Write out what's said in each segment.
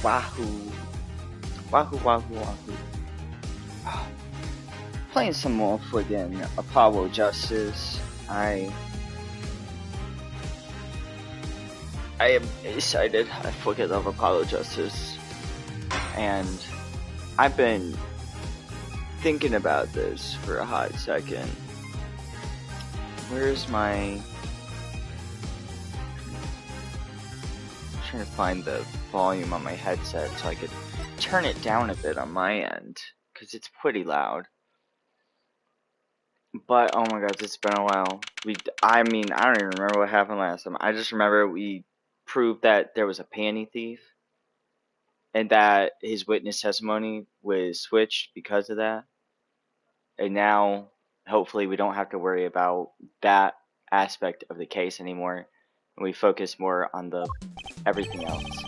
Wahoo. Wahoo, wahoo, wahoo. Playing some more friggin' Apollo Justice. I am excited. I fucking love Apollo Justice. And I've been thinking about this for a hot second. Where's my... I'm trying to find the volume on my headset so I could turn it down a bit on my end, because it's pretty loud. But oh my god, it's been a while. I don't even remember what happened last time. I just remember we proved that there was a panty thief, and that his witness testimony was switched because of that. And now, hopefully, we don't have to worry about that aspect of the case anymore, and we focus more on the everything else.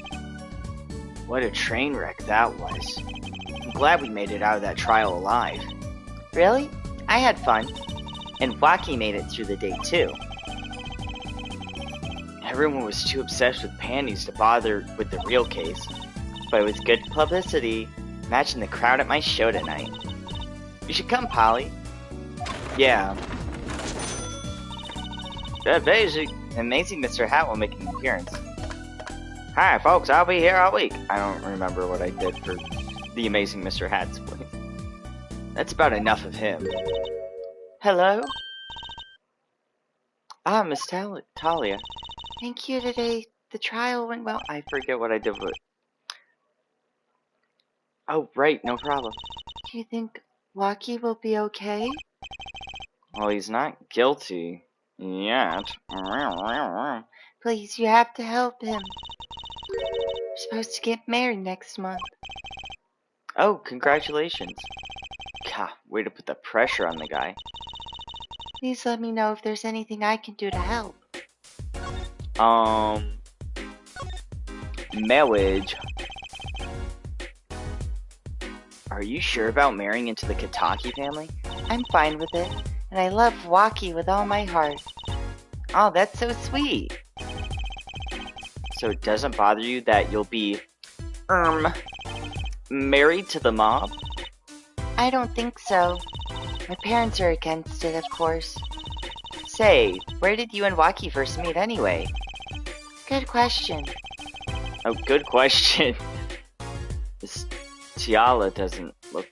What a train wreck that was. I'm glad we made it out of that trial alive. Really? I had fun. And Waki made it through the day too. Everyone was too obsessed with panties to bother with the real case. But it was good publicity. Imagine the crowd at my show tonight. You should come, Polly. Yeah. Amazing Mr. Hat will make an appearance. Hi folks, I'll be here all week. I don't remember what I did for the Amazing Mr. Hat's voice. That's about enough of him. Hello? Ah, Miss Talia. Thank you today. The trial went well. I forget what I did with... Oh, right, no problem. Do you think Waki will be okay? Well, he's not guilty yet. Please, you have to help him. We're supposed to get married next month. Oh, congratulations. God, way to put the pressure on the guy. Please let me know if there's anything I can do to help. Marriage. Are you sure about marrying into the Kitaki family? I'm fine with it, and I love Waki with all my heart. Oh, that's so sweet. So it doesn't bother you that you'll be, married to the mob? I don't think so. My parents are against it, of course. Say, where did you and Waki first meet anyway? Good question. Oh, good question. This Tiala doesn't look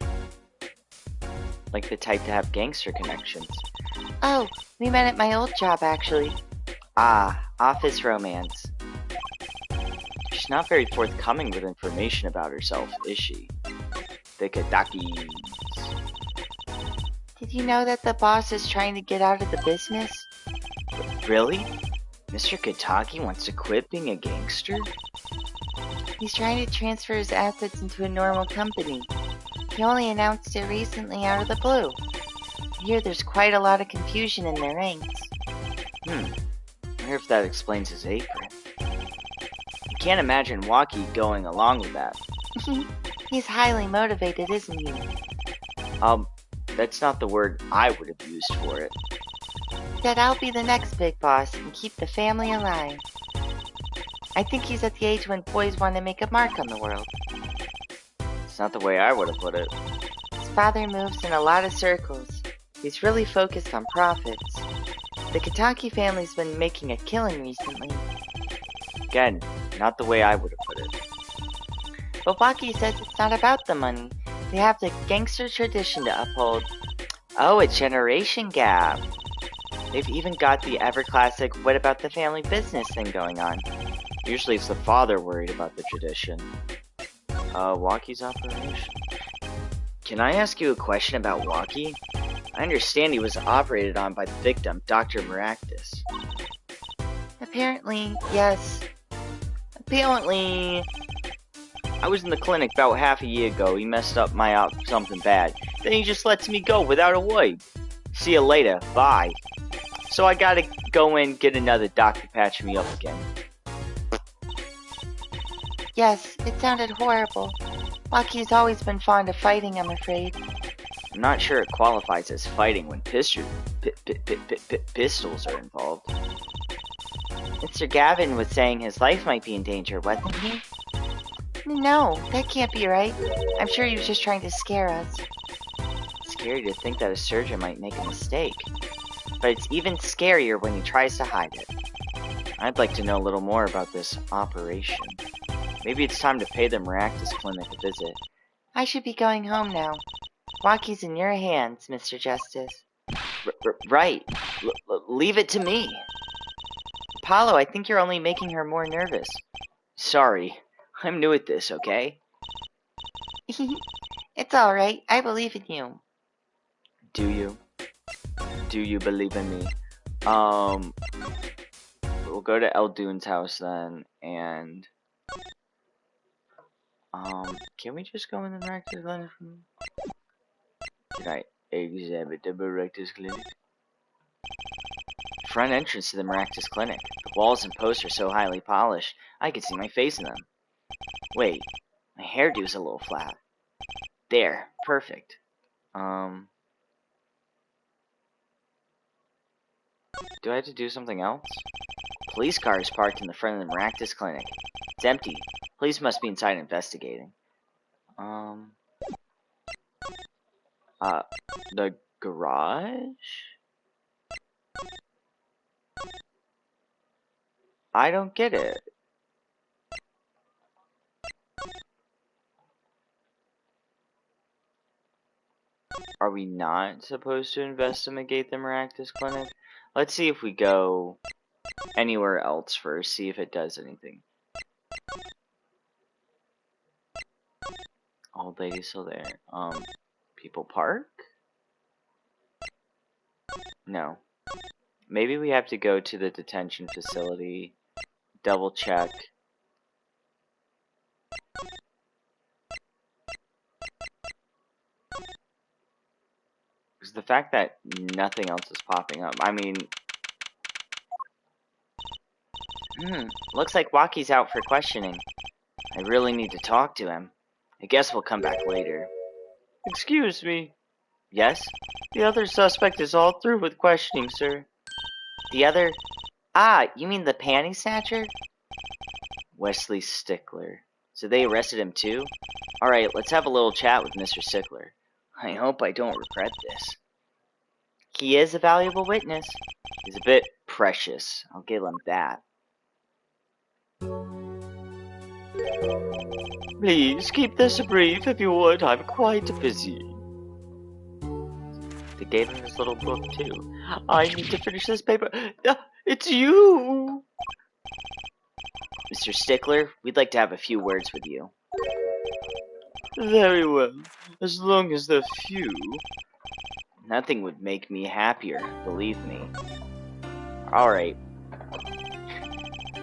like the type to have gangster connections. Oh, we met at my old job, actually. Ah, office romance. She's not very forthcoming with information about herself, is she? The Kadakis. Did you know that the boss is trying to get out of the business? Really? Mr. Kitaki wants to quit being a gangster? He's trying to transfer his assets into a normal company. He only announced it recently out of the blue. I hear there's quite a lot of confusion in their ranks. I wonder if that explains his apron. I can't imagine Waki going along with that. He's highly motivated, isn't he? That's not the word I would have used for it. That I'll be the next big boss and keep the family alive. I think he's at the age when boys want to make a mark on the world. It's not the way I would have put it. His father moves in a lot of circles. He's really focused on profits. The Kitaki family's been making a killing recently. Again, not the way I would have put it. But Waki says it's not about the money. They have the gangster tradition to uphold. Oh, a generation gap. They've even got the ever-classic what about the family business thing going on. Usually it's the father worried about the tradition. Waki's operation. Can I ask you a question about Waki? I understand he was operated on by the victim, Dr. Merakits. Apparently, yes. Apparently... I was in the clinic about half a year ago. He messed up my something bad. Then he just lets me go without a word. See you later. Bye. So I gotta go in, get another doctor patch me up again. Yes, it sounded horrible. Waki's always been fond of fighting, I'm afraid. I'm not sure it qualifies as fighting when pistols are involved. Mr. Gavin was saying his life might be in danger, wasn't he? No, that can't be right. I'm sure he was just trying to scare us. It's scary to think that a surgeon might make a mistake. But it's even scarier when he tries to hide it. I'd like to know a little more about this operation. Maybe it's time to pay the Merakits clinic a visit. I should be going home now. Waki's in your hands, Mr. Justice. Right. Leave it to me. Apollo, I think you're only making her more nervous. Sorry. I'm new at this, okay? It's alright. I believe in you. Do you? Do you believe in me? We'll go to Eldune's house then, and can we just go in the Merakits clinic? Can I examine the Merakits clinic? Front entrance to the Merakits clinic. The walls and posts are so highly polished, I can see my face in them. Wait, my hairdo's a little flat. There, perfect. Do I have to do something else? Police car is parked in the front of the Merakits clinic. It's empty. Police must be inside investigating. The garage? I don't get it. Are we not supposed to investigate the Merakits clinic? Let's see if we go anywhere else first, see if it does anything. Old lady's still there. People park? No. Maybe we have to go to the detention facility, double check. Because the fact that nothing else is popping up, I mean... looks like Waki's out for questioning. I really need to talk to him. I guess we'll come back later. Excuse me. Yes? The other suspect is all through with questioning, sir. The other... Ah, you mean the panty snatcher? Wesley Stickler. So they arrested him too? Alright, let's have a little chat with Mr. Stickler. I hope I don't regret this. He is a valuable witness. He's a bit precious. I'll give him that. Please, keep this brief if you would. I'm quite busy. They gave him his little book, too. I need to finish this paper. It's you! Mr. Stickler, we'd like to have a few words with you. Very well. As long as they're few. Nothing would make me happier, believe me. Alright.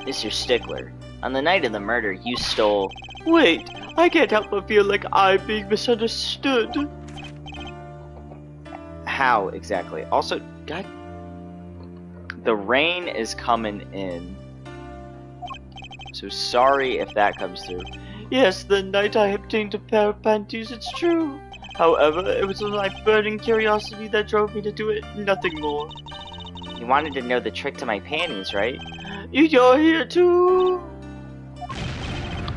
Mr. Stickler, on the night of the murder, you stole... Wait, I can't help but feel like I'm being misunderstood. How exactly? Also, God... The rain is coming in. So sorry if that comes through. Yes, the night I obtained a pair of panties, it's true. However, it was my burning curiosity that drove me to do it, nothing more. You wanted to know the trick to my panties, right? You're here too!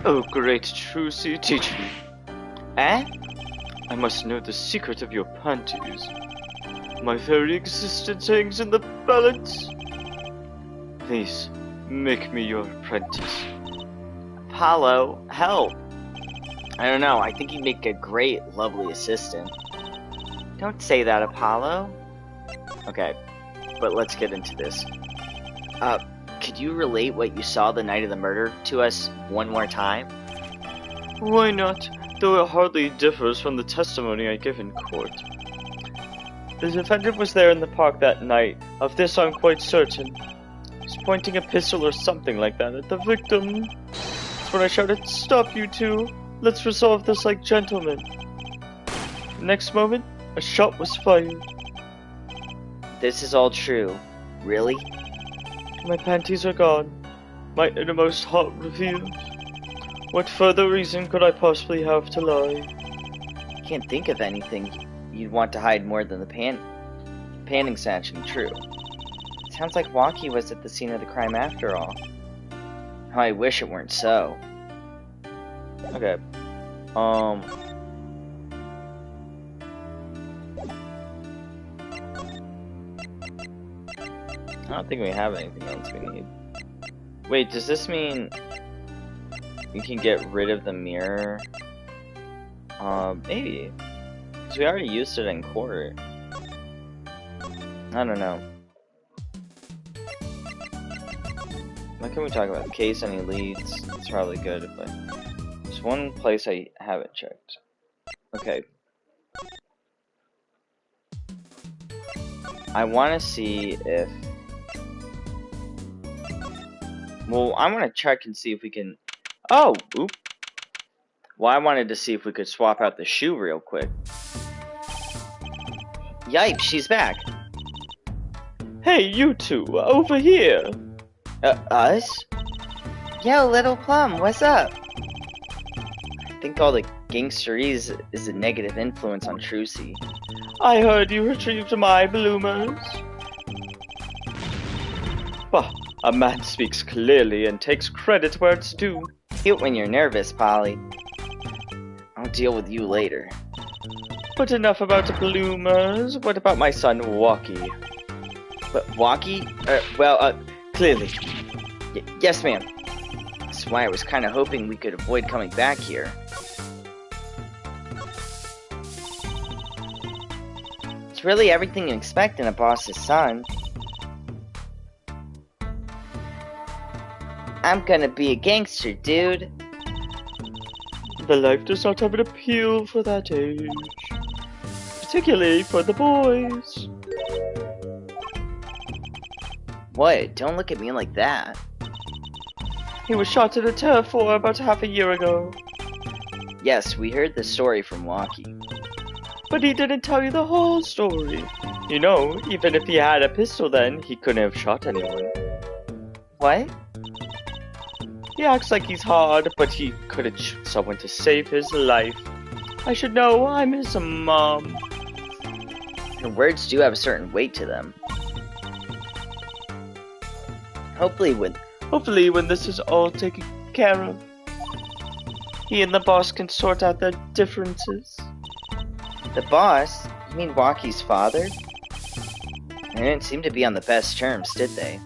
Oh, great Trucy, teach me. Eh? I must know the secret of your panties. My very existence hangs in the balance. Please, make me your apprentice. Apollo, help! I don't know, I think you'd make a great, lovely assistant. Don't say that, Apollo. Okay, but let's get into this. Could you relate what you saw the night of the murder to us one more time? Why not? Though it hardly differs from the testimony I give in court. The defendant was there in the park that night. Of this I'm quite certain. He was pointing a pistol or something like that at the victim. That's when I shouted, "Stop, you two! Let's resolve this like gentlemen." The next moment, a shot was fired. This is all true. Really? My panties are gone. My innermost heart revealed. What further reason could I possibly have to lie? Can't think of anything you'd want to hide more than the panning snatching, true. Sounds like Waki was at the scene of the crime after all. How I wish it weren't so. Okay. I don't think we have anything else we need. Wait, does this mean we can get rid of the mirror? Maybe. Because we already used it in court. I don't know. What can we talk about? Case, any leads? It's probably good, but there's one place I haven't checked. Okay. I want to see if... Well, I want to check and see if we can... Oh! Oop! Well, I wanted to see if we could swap out the shoe real quick. Yipes, she's back! Hey, you two, over here! Us? Yo, Little Plum, what's up? I think all the gangsterese is a negative influence on Trucy. I heard you retrieved my bloomers. Bah, a man speaks clearly and takes credit where it's due. Cute when you're nervous, Polly. I'll deal with you later. But enough about bloomers. What about my son, Walkie? But Walkie? Clearly. Yes, ma'am. That's why I was kind of hoping we could avoid coming back here. It's really everything you expect in a boss's son. I'm gonna be a gangster, dude. The life does not have an appeal for that age. Particularly for the boys. What? Don't look at me like that. He was shot in a turf war about half a year ago. Yes, we heard the story from Walkie. But he didn't tell you the whole story. You know, even if he had a pistol then, he couldn't have shot anyone. What? He acts like he's hard, but he couldn't shoot someone to save his life. I should know, I'm his mom. Her words do have a certain weight to them. Hopefully when this is all taken care of, he and the boss can sort out their differences. The boss? You mean Walkie's father? They didn't seem to be on the best terms, did they?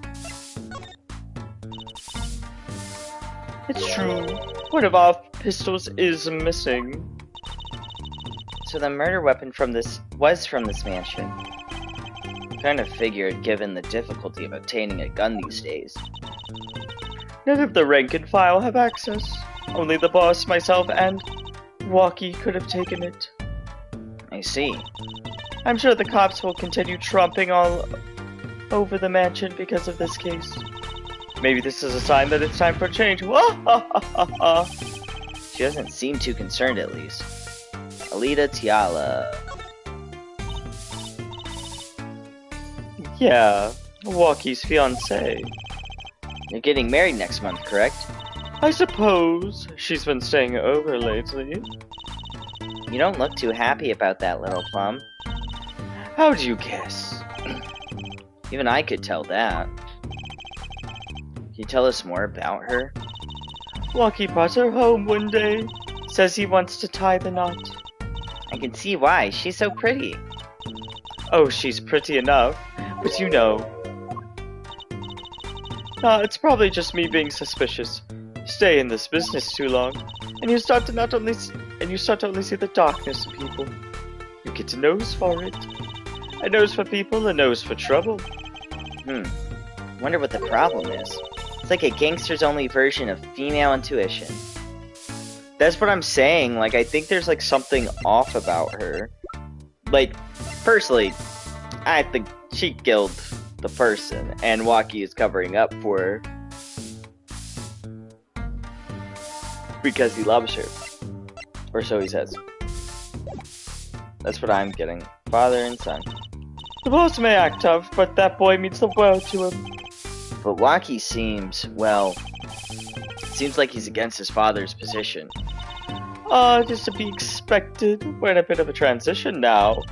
It's true. One of our pistols is missing. So the murder weapon was from this mansion. Kind of figured, given the difficulty of obtaining a gun these days. None of the rank and file have access. Only the boss, myself, and Walkie could have taken it. I see. I'm sure the cops will continue tromping all over the mansion because of this case. Maybe this is a sign that it's time for change. She doesn't seem too concerned, at least. Alita Tiala. Yeah, Walkie's fiancé. You're getting married next month, correct? I suppose. She's been staying over lately. You don't look too happy about that, Little Plum. How'd you guess? Even I could tell that. Can you tell us more about her? Walkie brought her home one day. Says he wants to tie the knot. I can see why. She's so pretty. Oh, she's pretty enough. But you know. It's probably just me being suspicious. You stay in this business too long, and you start to only see the darkness in people. You get a nose for it. A nose for people, a nose for trouble. Wonder what the problem is. It's like a gangster's only version of female intuition. That's what I'm saying. Like, I think there's like something off about her. Like, personally, I think she killed the person, and Walkie is covering up for her because he loves her, or so he says. That's what I'm getting. Father and son. The boss may act tough, but that boy means the world to him. But Walkie seems, well, seems like he's against his father's position. It is to be expected. We're in a bit of a transition now.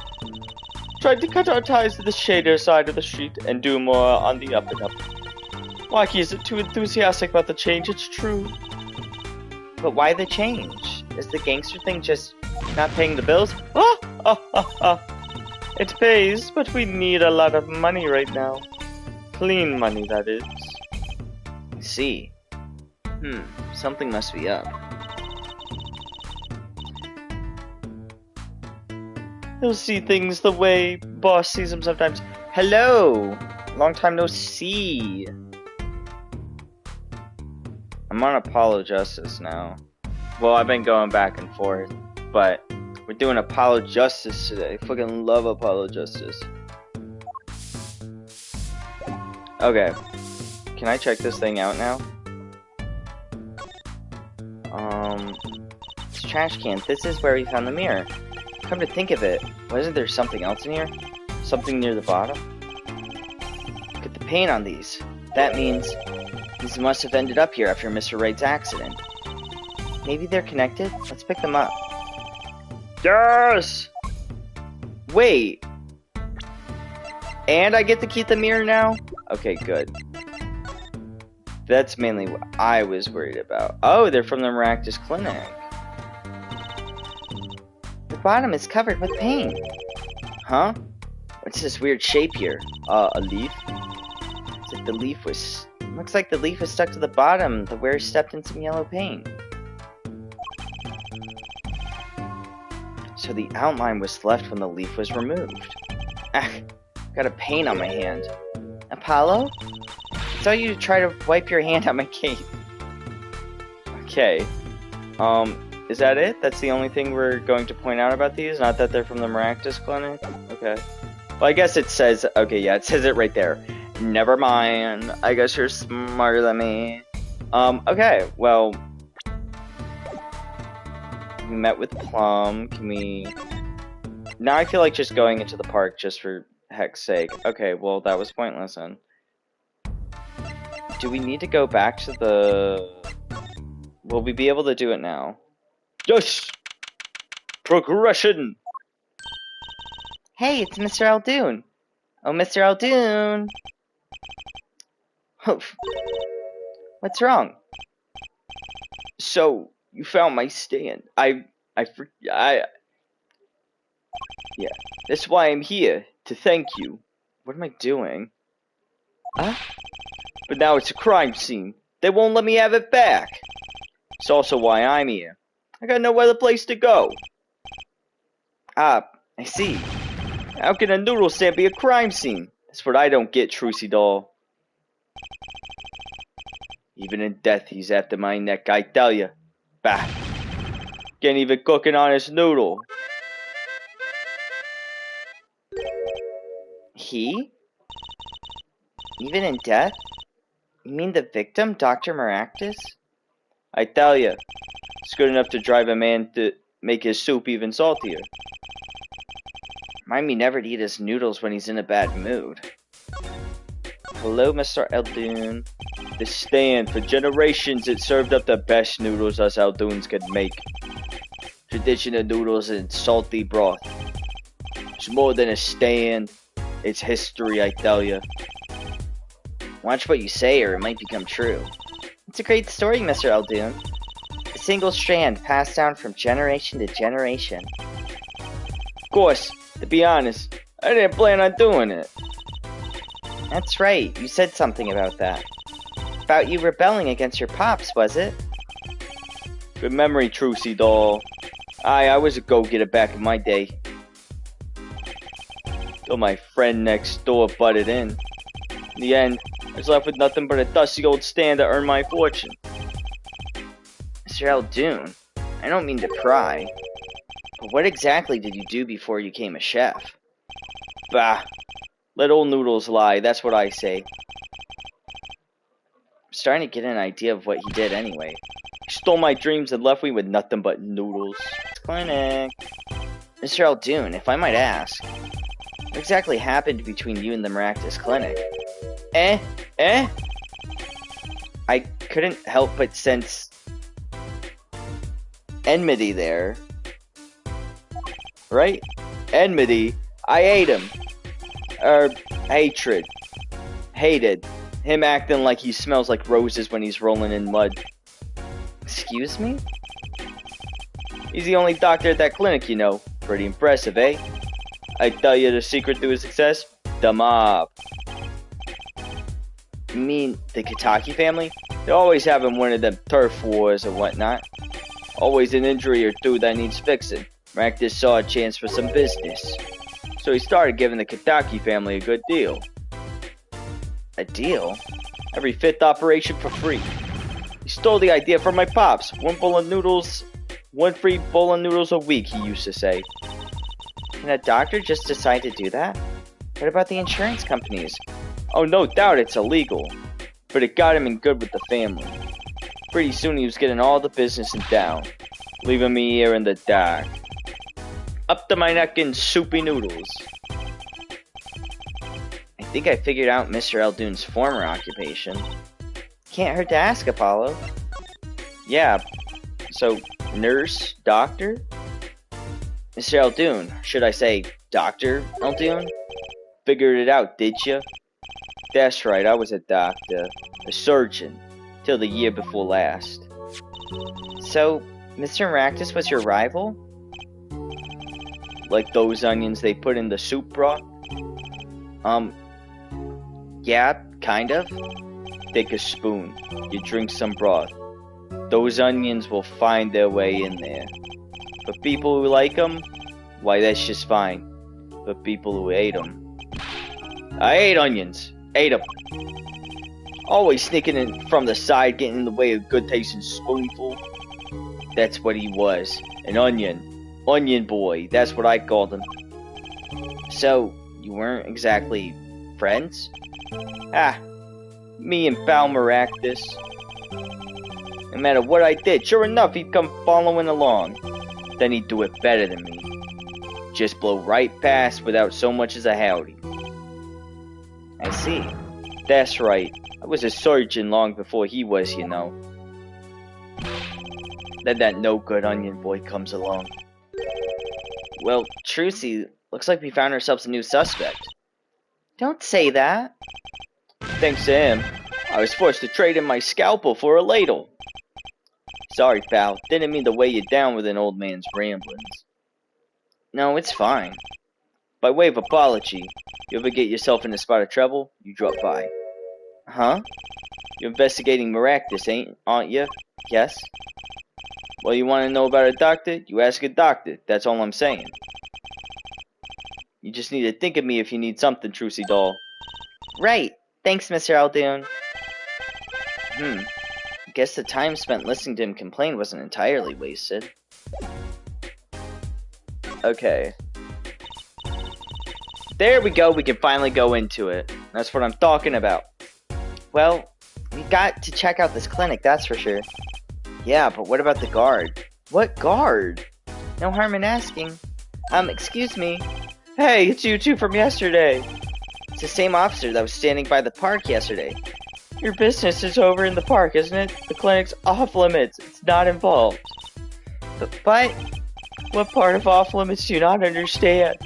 Tried to cut our ties to the shadier side of the street and do more on the up and up. Walkie isn't too enthusiastic about the change, it's true. But why the change? Is the gangster thing just not paying the bills? It pays, but we need a lot of money right now. Clean money, that is. I see. Something must be up. He'll see things the way boss sees them sometimes. Hello! Long time no see. I'm on Apollo Justice now. Well, I've been going back and forth, but we're doing Apollo Justice today. I fucking love Apollo Justice. Okay. Can I check this thing out now? It's a trash can. This is where we found the mirror. Come to think of it, wasn't there something else in here? Something near the bottom? Look at the paint on these. That means these must have ended up here after Mr. Wright's accident. Maybe they're connected? Let's pick them up. Yes! Wait! And I get to keep the mirror now? Okay, good. That's mainly what I was worried about. Oh, they're from the Merakits clinic. The bottom is covered with paint. Huh? What's this weird shape here? A leaf? It's like the leaf was... Looks like the leaf was stuck to the bottom. The wearer stepped in some yellow paint. So the outline was left when the leaf was removed. Ah, got a paint on my hand. Apollo? I saw you try to wipe your hand on my cape. Okay. Is that it? That's the only thing we're going to point out about these? Not that they're from the Merakits clinic? Okay. Well, I guess it says... Okay, yeah, it says it right there. Never mind. I guess you're smarter than me. Okay, well... We met with Plum. Can we... Now I feel like just going into the park just for heck's sake. Okay, well, that was pointless then. Do we need to go back to the... Will we be able to do it now? Yes! Progression! Hey, it's Mr. Aldoon. Oh, Mr. Aldoon. Oof. What's wrong? So, you found my stand. Yeah, that's why I'm here, to thank you. What am I doing? Huh? But now it's a crime scene. They won't let me have it back. It's also why I'm here. I got no other place to go. Ah, I see. How can a noodle stand be a crime scene? That's what I don't get, Trucy doll. Even in death, he's after my neck, I tell ya. Bah. Can't even cook an honest noodle. He? Even in death? You mean the victim, Dr. Merakits? I tell ya. It's good enough to drive a man to make his soup even saltier. Remind me never to eat his noodles when he's in a bad mood. Hello, Mr. Aldoon. The stand. For generations, it served up the best noodles us Aldoons could make. Traditional noodles and salty broth. It's more than a stand. It's history, I tell ya. Watch what you say or it might become true. It's a great story, Mr. Aldoon. A single strand passed down from generation to generation. Of course, to be honest, I didn't plan on doing it. That's right, you said something about that. About you rebelling against your pops, was it? Good memory, Trucy doll. I was a go-getter back in my day. Till my friend next door butted in. In the end, I was left with nothing but a dusty old stand that earned my fortune. Mr. Aldoon, I don't mean to pry, but what exactly did you do before you became a chef? Bah, let old noodles lie, that's what I say. I'm starting to get an idea of what he did anyway. He stole my dreams and left me with nothing but noodles. Clinic. Mr. Aldoon, if I might ask, what exactly happened between you and the Merakits clinic? Eh? I couldn't help but sense enmity there. Right? Enmity? I ate him. Hatred. Hated. Him acting like he smells like roses when he's rolling in mud. Excuse me? He's the only doctor at that clinic, you know. Pretty impressive, eh? I tell you the secret to his success? The mob. You mean the Kitaki family? They're always having one of them turf wars or whatnot. Always an injury or two that needs fixing. Merakits saw a chance for some business. So he started giving the Kitaki family a good deal. A deal? Every fifth operation for free. He stole the idea from my pops. One free bowl of noodles a week, he used to say. Can a doctor just decide to do that? What about the insurance companies? Oh, no doubt it's illegal. But it got him in good with the family. Pretty soon he was getting all the business in town, leaving me here in the dark. Up to my neck in soupy noodles. I think I figured out Mr. Eldoon's former occupation. Can't hurt to ask, Apollo. Yeah, so nurse, doctor? Mr. Eldoon, should I say Dr. Eldoon? Figured it out, did ya? That's right, I was a doctor, a surgeon, till the year before last. So, Mr. Merakits was your rival? Like those onions they put in the soup broth? Yeah, kind of. Take a spoon, you drink some broth. Those onions will find their way in there. For people who like them, why that's just fine. For people who hate them, I hate onions. Ate them. Always sneaking in from the side, getting in the way of good tasting spoonful. That's what he was. An onion. Onion boy. That's what I called him. So, you weren't exactly friends? Ah. Me and pal Merakits. No matter what I did, sure enough, he'd come following along. Then he'd do it better than me. Just blow right past without so much as a howdy. I see. That's right. I was a surgeon long before he was, you know. Then that no-good onion boy comes along. Well, Trucy, looks like we found ourselves a new suspect. Don't say that. Thanks to him, I was forced to trade in my scalpel for a ladle. Sorry, pal. Didn't mean to weigh you down with an old man's ramblings. No, it's fine. By way of apology, you ever get yourself in a spot of trouble, you drop by. Huh? You're investigating Merakits, aren't you? Yes? Well, you want to know about a doctor? You ask a doctor. That's all I'm saying. You just need to think of me if you need something, Trucy doll. Right. Thanks, Mr. Eldoon. Guess the time spent listening to him complain wasn't entirely wasted. Okay. There we go, we can finally go into it. That's what I'm talking about. Well, we got to check out this clinic, that's for sure. Yeah, but what about the guard? What guard? No harm in asking. Excuse me. Hey, it's you two from yesterday. It's the same officer that was standing by the park yesterday. Your business is over in the park, isn't it? The clinic's off limits. It's not involved. But what part of off limits do you not understand?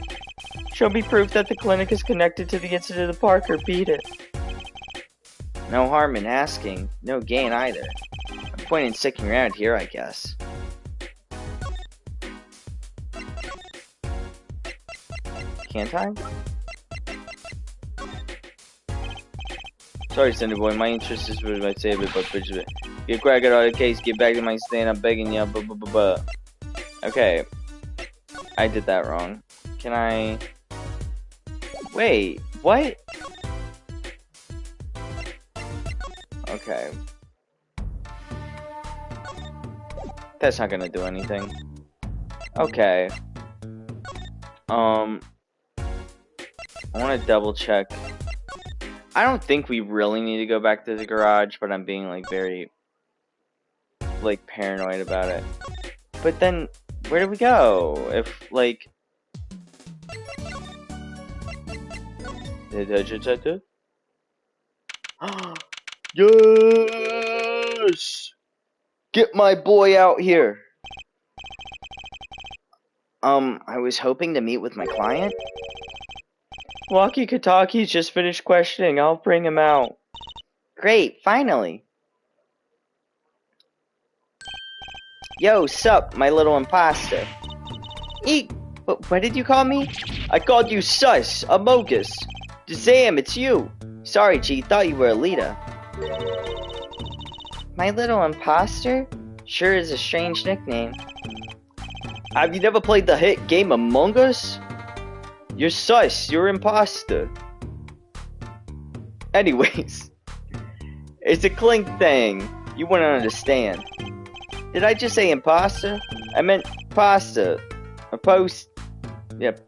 Show me proof that the clinic is connected to the incident of the park or beat it. No harm in asking. No gain either. No point in sticking around here, I guess. Can't I? Sorry, Cinder Boy. My interest is with my saber, but bitch, you crack it out of the case. Get back to my stand. I'm begging you. Okay. I did that wrong. Can I... Wait, what? Okay. That's not gonna do anything. Okay. I wanna double check. I don't think we really need to go back to the garage, but I'm being like very like paranoid about it. But then where do we go? If like yes! Get my boy out here. I was hoping to meet with my client. Walkie Kataki's just finished questioning. I'll bring him out. Great, finally. Yo, sup, my little imposter. Eek! What did you call me? I called you sus, Amogus. Damn, it's you. Sorry, G, thought you were a leader. My little imposter? Sure is a strange nickname. Have you never played the hit game Among Us? You're sus, you're imposter. Anyways, it's a clink thing. You wouldn't understand. Did I just say imposter? I meant pasta. A post. Yep.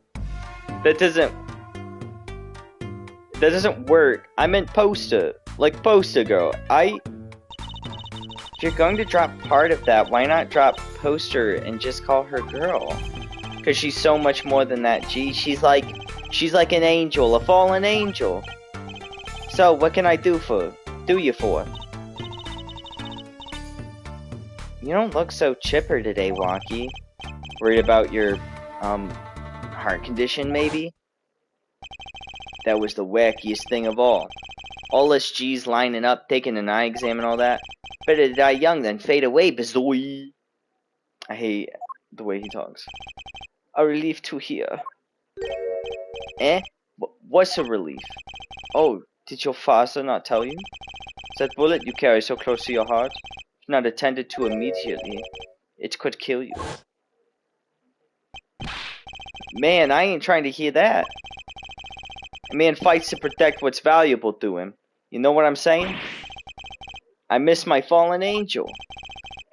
That doesn't work. I meant poster. Like poster girl. If you're going to drop part of that, why not drop poster and just call her girl? Because she's so much more than that, G. She's like an angel, a fallen angel. So, what can I do you for? You don't look so chipper today, Walkie. Worried about your, heart condition, maybe? That was the wackiest thing of all. All us G's lining up, taking an eye exam and all that. Better to die young than fade away, Bazoy. I hate the way he talks. A relief to hear. Eh? What's a relief? Oh, did your father not tell you? That bullet you carry so close to your heart, if not attended to immediately, it could kill you. Man, I ain't trying to hear that. A man fights to protect what's valuable to him. You know what I'm saying? I miss my fallen angel.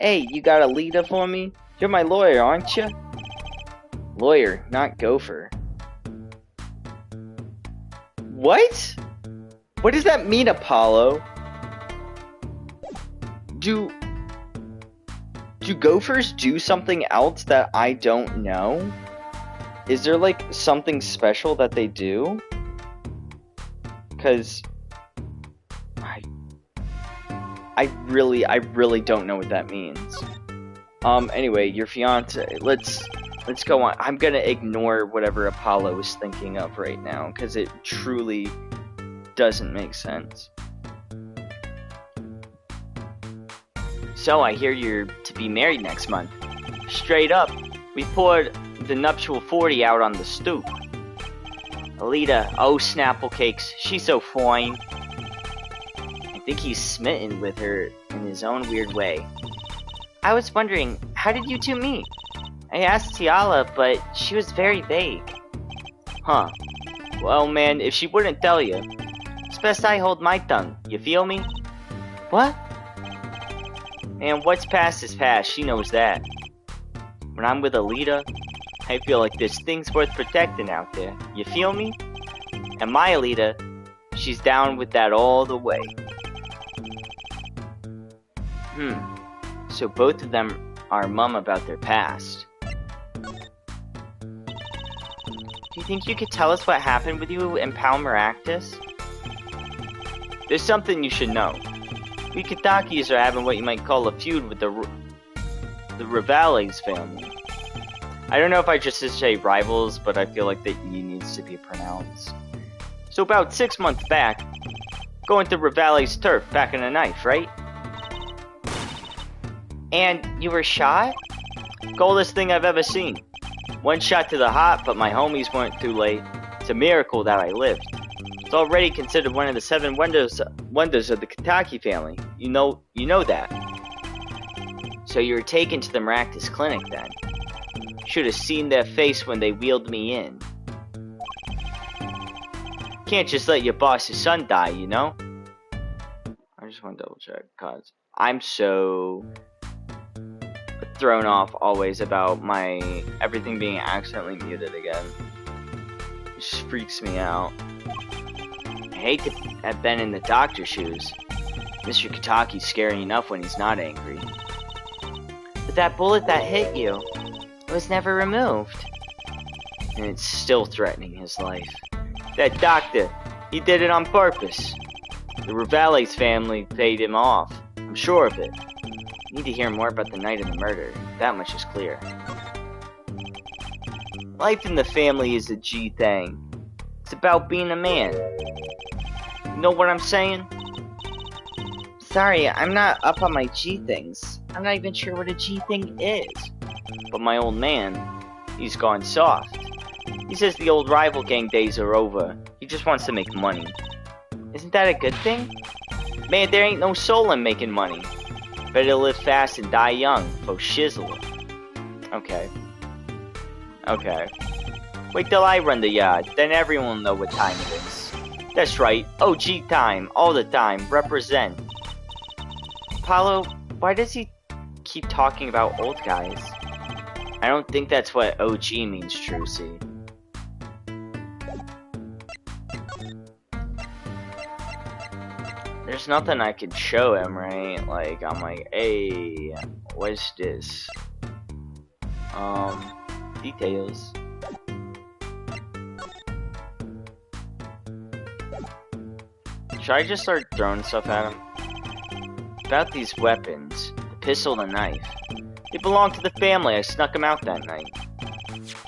Hey, you got a leader for me? You're my lawyer, aren't you? Lawyer, not gopher. What? What does that mean, Apollo? Do gophers do something else that I don't know? Is there like something special that they do? Cause I really don't know what that means. Anyway, your fiance, let's go on. I'm gonna ignore whatever Apollo is thinking of right now, because it truly doesn't make sense. So, I hear you're to be married next month. Straight up, we poured the nuptial 40 out on the stoop. Alita, oh Snapple Cakes, she's so fine. I think he's smitten with her in his own weird way. I was wondering, how did you two meet? I asked Tiala, but she was very vague. Huh. Well, man, if she wouldn't tell you, it's best I hold my tongue, you feel me? What? And what's past is past, she knows that. When I'm with Alita, I feel like there's things worth protecting out there, you feel me? And my Alita, she's down with that all the way. So both of them are mum about their past. Do you think you could tell us what happened with you and Pal Merakits? There's something you should know. We Kitakis are having what you might call a feud with the Rivales family. I don't know if I just should say rivals, but I feel like the E needs to be pronounced. So about 6 months back, going to Rivales' turf back in a knife, right? And you were shot? Coldest thing I've ever seen. One shot to the heart, but my homies weren't too late. It's a miracle that I lived. It's already considered one of the 7 wonders of the Kitaki family. You know that. So you were taken to the Merakits clinic then? Should have seen their face when they wheeled me in. Can't just let your boss's son die, you know? I just want to double check, cause I'm so thrown off always about my everything being accidentally muted again. It just freaks me out. I hate to have been in the doctor's shoes. Mr. Kitaki's scary enough when he's not angry. But that bullet that hit you, it was never removed. And it's still threatening his life. That doctor, he did it on purpose. The Rivales family paid him off. I'm sure of it. Need to hear more about the night of the murder. That much is clear. Life in the family is a G thing. It's about being a man. You know what I'm saying? Sorry, I'm not up on my G things. I'm not even sure what a G thing is. But my old man, he's gone soft. He says the old rival gang days are over. He just wants to make money. Isn't that a good thing? Man, there ain't no soul in making money. Better live fast and die young, for shizzle. Okay. Okay. Wait till I run the yard, then everyone will know what time it is. That's right, OG time, all the time, represent. Apollo, why does he keep talking about old guys? I don't think that's what OG means, Trucy. There's nothing I could show him, right? Like, I'm like, hey, what's this? Details. Should I just start throwing stuff at him? About these weapons, the pistol and the knife. They belong to the family, I snuck them out that night.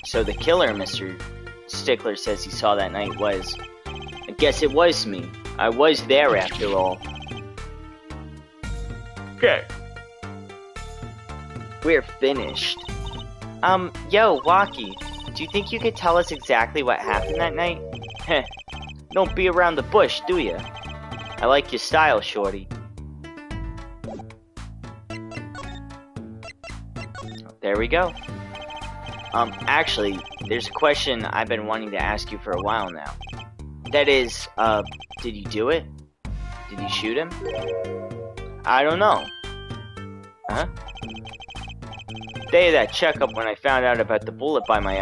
So the killer, Mr. Stickler says he saw that night was... I guess it was me. I was there after all. Okay. We're finished. Yo, Walkie, do you think you could tell us exactly what happened that night? Heh, don't be around the bush, do ya? I like your style, shorty. There we go. Actually, there's a question I've been wanting to ask you for a while now. That is, did you do it? Did you shoot him? I don't know. Huh? Day of that checkup when I found out about the bullet by my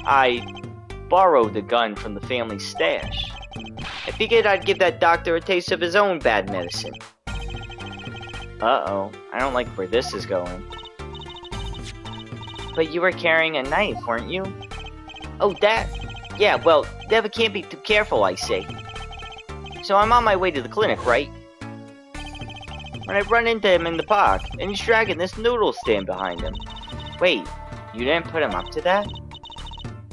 I borrowed the gun from the family stash. I figured I'd give that doctor a taste of his own bad medicine. Uh-oh, I don't like where this is going. But you were carrying a knife, weren't you? Oh, that? Yeah, well, never can't be too careful, I say. So I'm on my way to the clinic, right? When I run into him in the park, and he's dragging this noodle stand behind him. Wait, you didn't put him up to that?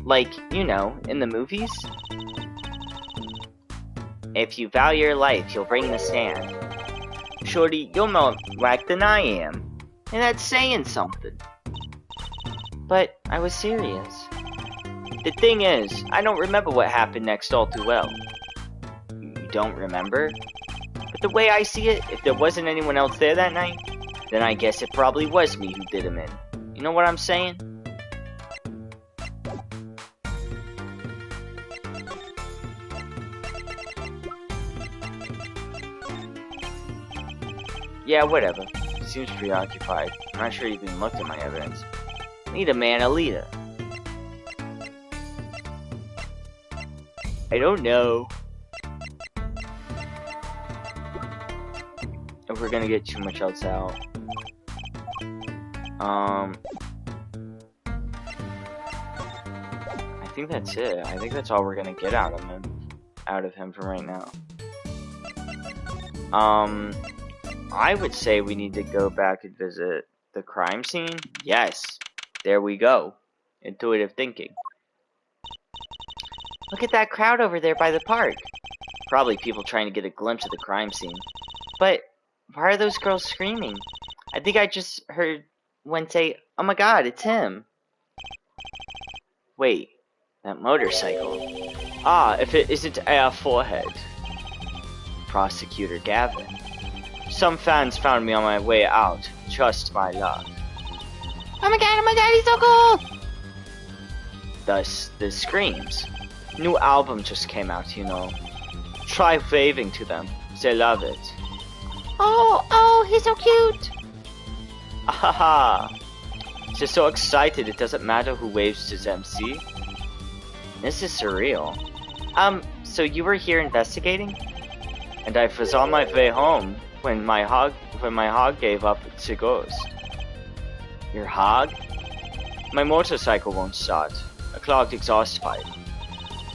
Like, you know, in the movies? If you value your life, you'll bring the stand. Shorty, you're more whack than I am. And that's saying something. But I was serious. The thing is, I don't remember what happened next all too well. You don't remember? But the way I see it, if there wasn't anyone else there that night, then I guess it probably was me who did him in. You know what I'm saying? Yeah, whatever. Seems preoccupied. I'm not sure he even looked at my evidence. Need a man, a leader. I don't know if we're gonna get too much else out. I think that's it. I think that's all we're gonna get out of him for right now. I would say we need to go back and visit the crime scene. Yes, there we go. Intuitive thinking. Look at that crowd over there by the park. Probably people trying to get a glimpse of the crime scene. But why are those girls screaming? I think I just heard one say, "Oh my god, it's him." Wait, that motorcycle. Ah, if it isn't our forehead. Prosecutor Gavin. Some fans found me on my way out. Trust my luck. Oh my god, he's so cool! Thus, the screams. New album just came out, you know. Try waving to them. They love it. Oh, he's so cute! Ahaha. They're so excited it doesn't matter who waves to MC. This is surreal. So you were here investigating? And I was on my way home when my hog gave up its ghost. Your hog? My motorcycle won't start. A clogged exhaust pipe.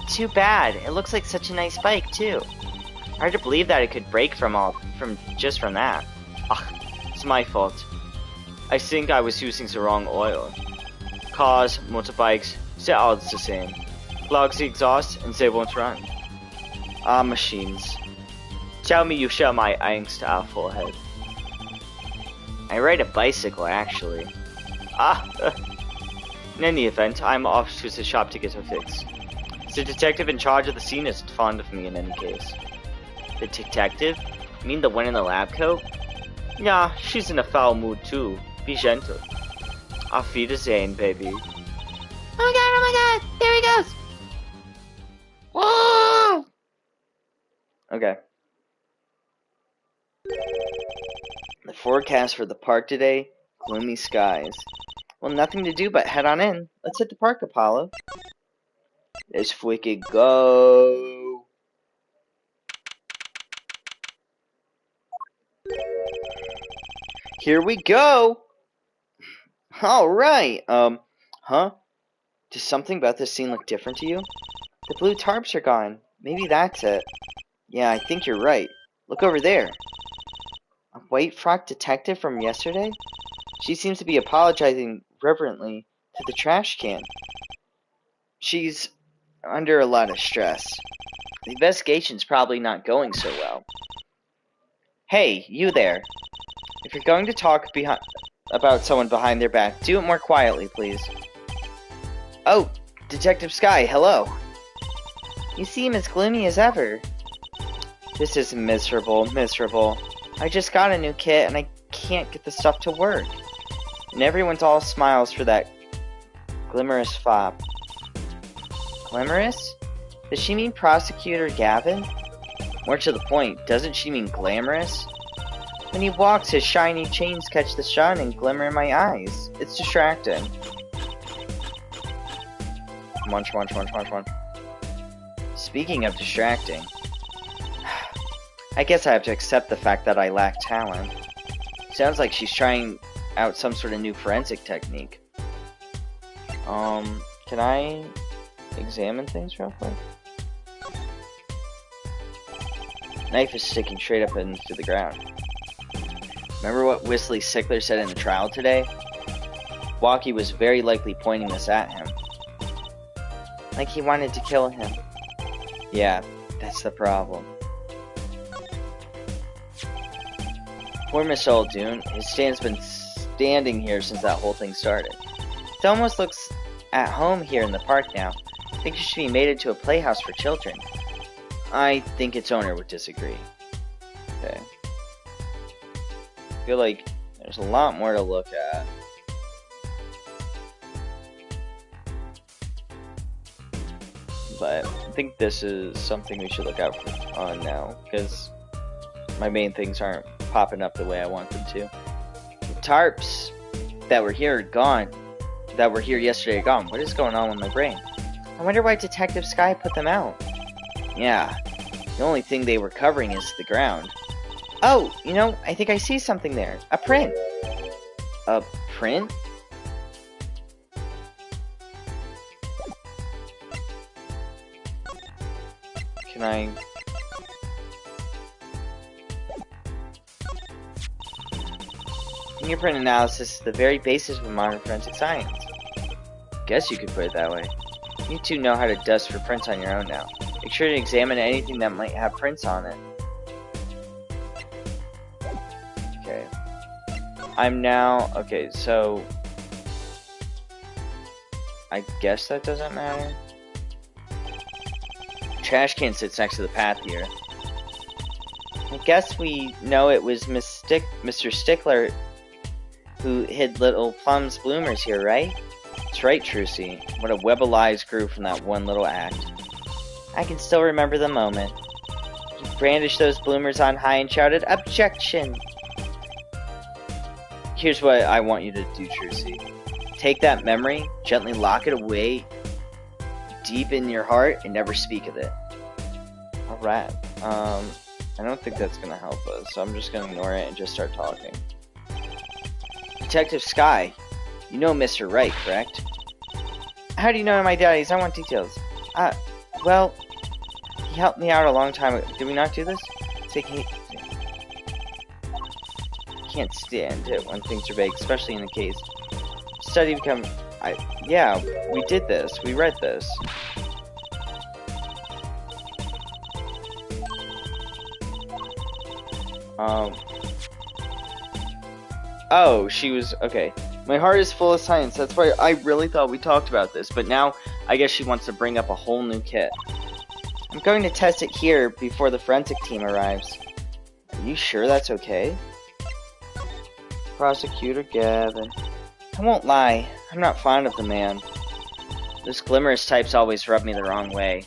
Too bad. It looks like such a nice bike too. Hard to believe that it could break from that. Ugh, it's my fault. I think I was using the wrong oil. Cars, motorbikes, they're all the same. Clogs the exhaust and they won't run. Machines. Tell me you share my angst, our forehead. I ride a bicycle, actually. Ah, in any event, I'm off to the shop to get her fixed. The detective in charge of the scene isn't fond of me in any case. The detective? You mean the one in the lab coat? Yeah, she's in a foul mood too. Be gentle. Auf Wiedersehen, baby. Oh my god, there he goes! Whoa! Okay. The forecast for the park today, gloomy skies. Well, nothing to do but head on in. Let's hit the park, Apollo. Let's freaking go. Here we go. Alright, huh? Does something about this scene look different to you? The blue tarps are gone. Maybe that's it. Yeah, I think you're right. Look over there. A white frock detective from yesterday? She seems to be apologizing reverently to the trash can. She's under a lot of stress. The investigation's probably not going so well. Hey, you there. If you're going to talk about someone behind their back, do it more quietly, please. Oh, Detective Sky, hello. You seem as gloomy as ever. This is miserable. I just got a new kit and I can't get the stuff to work. And everyone's all smiles for that glimmerous fop. Glimmerous? Does she mean Prosecutor Gavin? More to the point, doesn't she mean glamorous? When he walks, his shiny chains catch the sun and glimmer in my eyes. It's distracting. Munch. Speaking of distracting, I guess I have to accept the fact that I lack talent. Sounds like she's trying out some sort of new forensic technique. Can I examine things real quick? Knife is sticking straight up into the ground. Remember what Wesley Sickler said in the trial today? Walkie was very likely pointing this at him. Like he wanted to kill him. Yeah, that's the problem. Poor Miss Muldoon, his stand's been standing here since that whole thing started. It almost looks at home here in the park now. I think it should be made into a playhouse for children. I think its owner would disagree. Okay. I feel like there's a lot more to look at. But I think this is something we should look out on now, because my main things aren't popping up the way I want them to. The tarps that were here yesterday are gone. What is going on with my brain? I wonder why Detective Sky put them out. Yeah, the only thing they were covering is the ground. Oh, you know, I think I see something there. A print. A print? Can I... Fingerprint analysis is the very basis of modern forensic science. Guess you could put it that way. You two know how to dust for prints on your own now. Make sure to examine anything that might have prints on it. Okay. Okay, so... I guess that doesn't matter. Trash can sits next to the path here. I guess we know it was Mr. Stickler who hid little Plum's bloomers here, right? That's right, Trucy. What a web of lies grew from that one little act. I can still remember the moment. He brandished those bloomers on high and shouted, "Objection!" Here's what I want you to do, Trucy. Take that memory, gently lock it away deep in your heart, and never speak of it. Alright. I don't think that's gonna help us, so I'm just gonna ignore it and just start talking. Detective Sky, you know Mr. Wright, correct? How do you know my daddies? I want details. Well, he helped me out a long time ago. Did we not do this? Can't stand it when things are vague, especially in a case. Study become... yeah, we did this. We read this. Oh, she was... Okay. My heart is full of science. That's why I really thought we talked about this. But now, I guess she wants to bring up a whole new kit. I'm going to test it here before the forensic team arrives. Are you sure that's okay? Prosecutor Gavin. I won't lie. I'm not fond of the man. Those glamorous types always rub me the wrong way.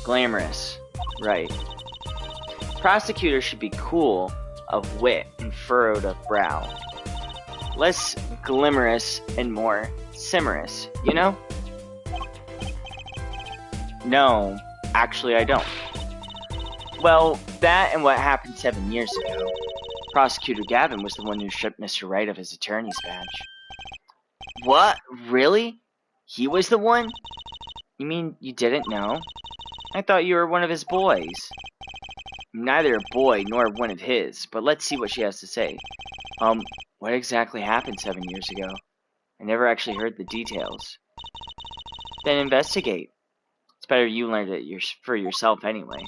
Glamorous. Right. Prosecutor should be cool, of wit, and furrowed of brow. Less glamorous and more simmerous, you know? No, actually I don't. Well, that and what happened 7 years ago. Prosecutor Gavin was the one who stripped Mr. Wright of his attorney's badge. What? Really? He was the one? You mean you didn't know? I thought you were one of his boys. Neither a boy nor one of his, but let's see what she has to say. What exactly happened 7 years ago? I never actually heard the details. Then investigate. It's better you learned it for yourself anyway.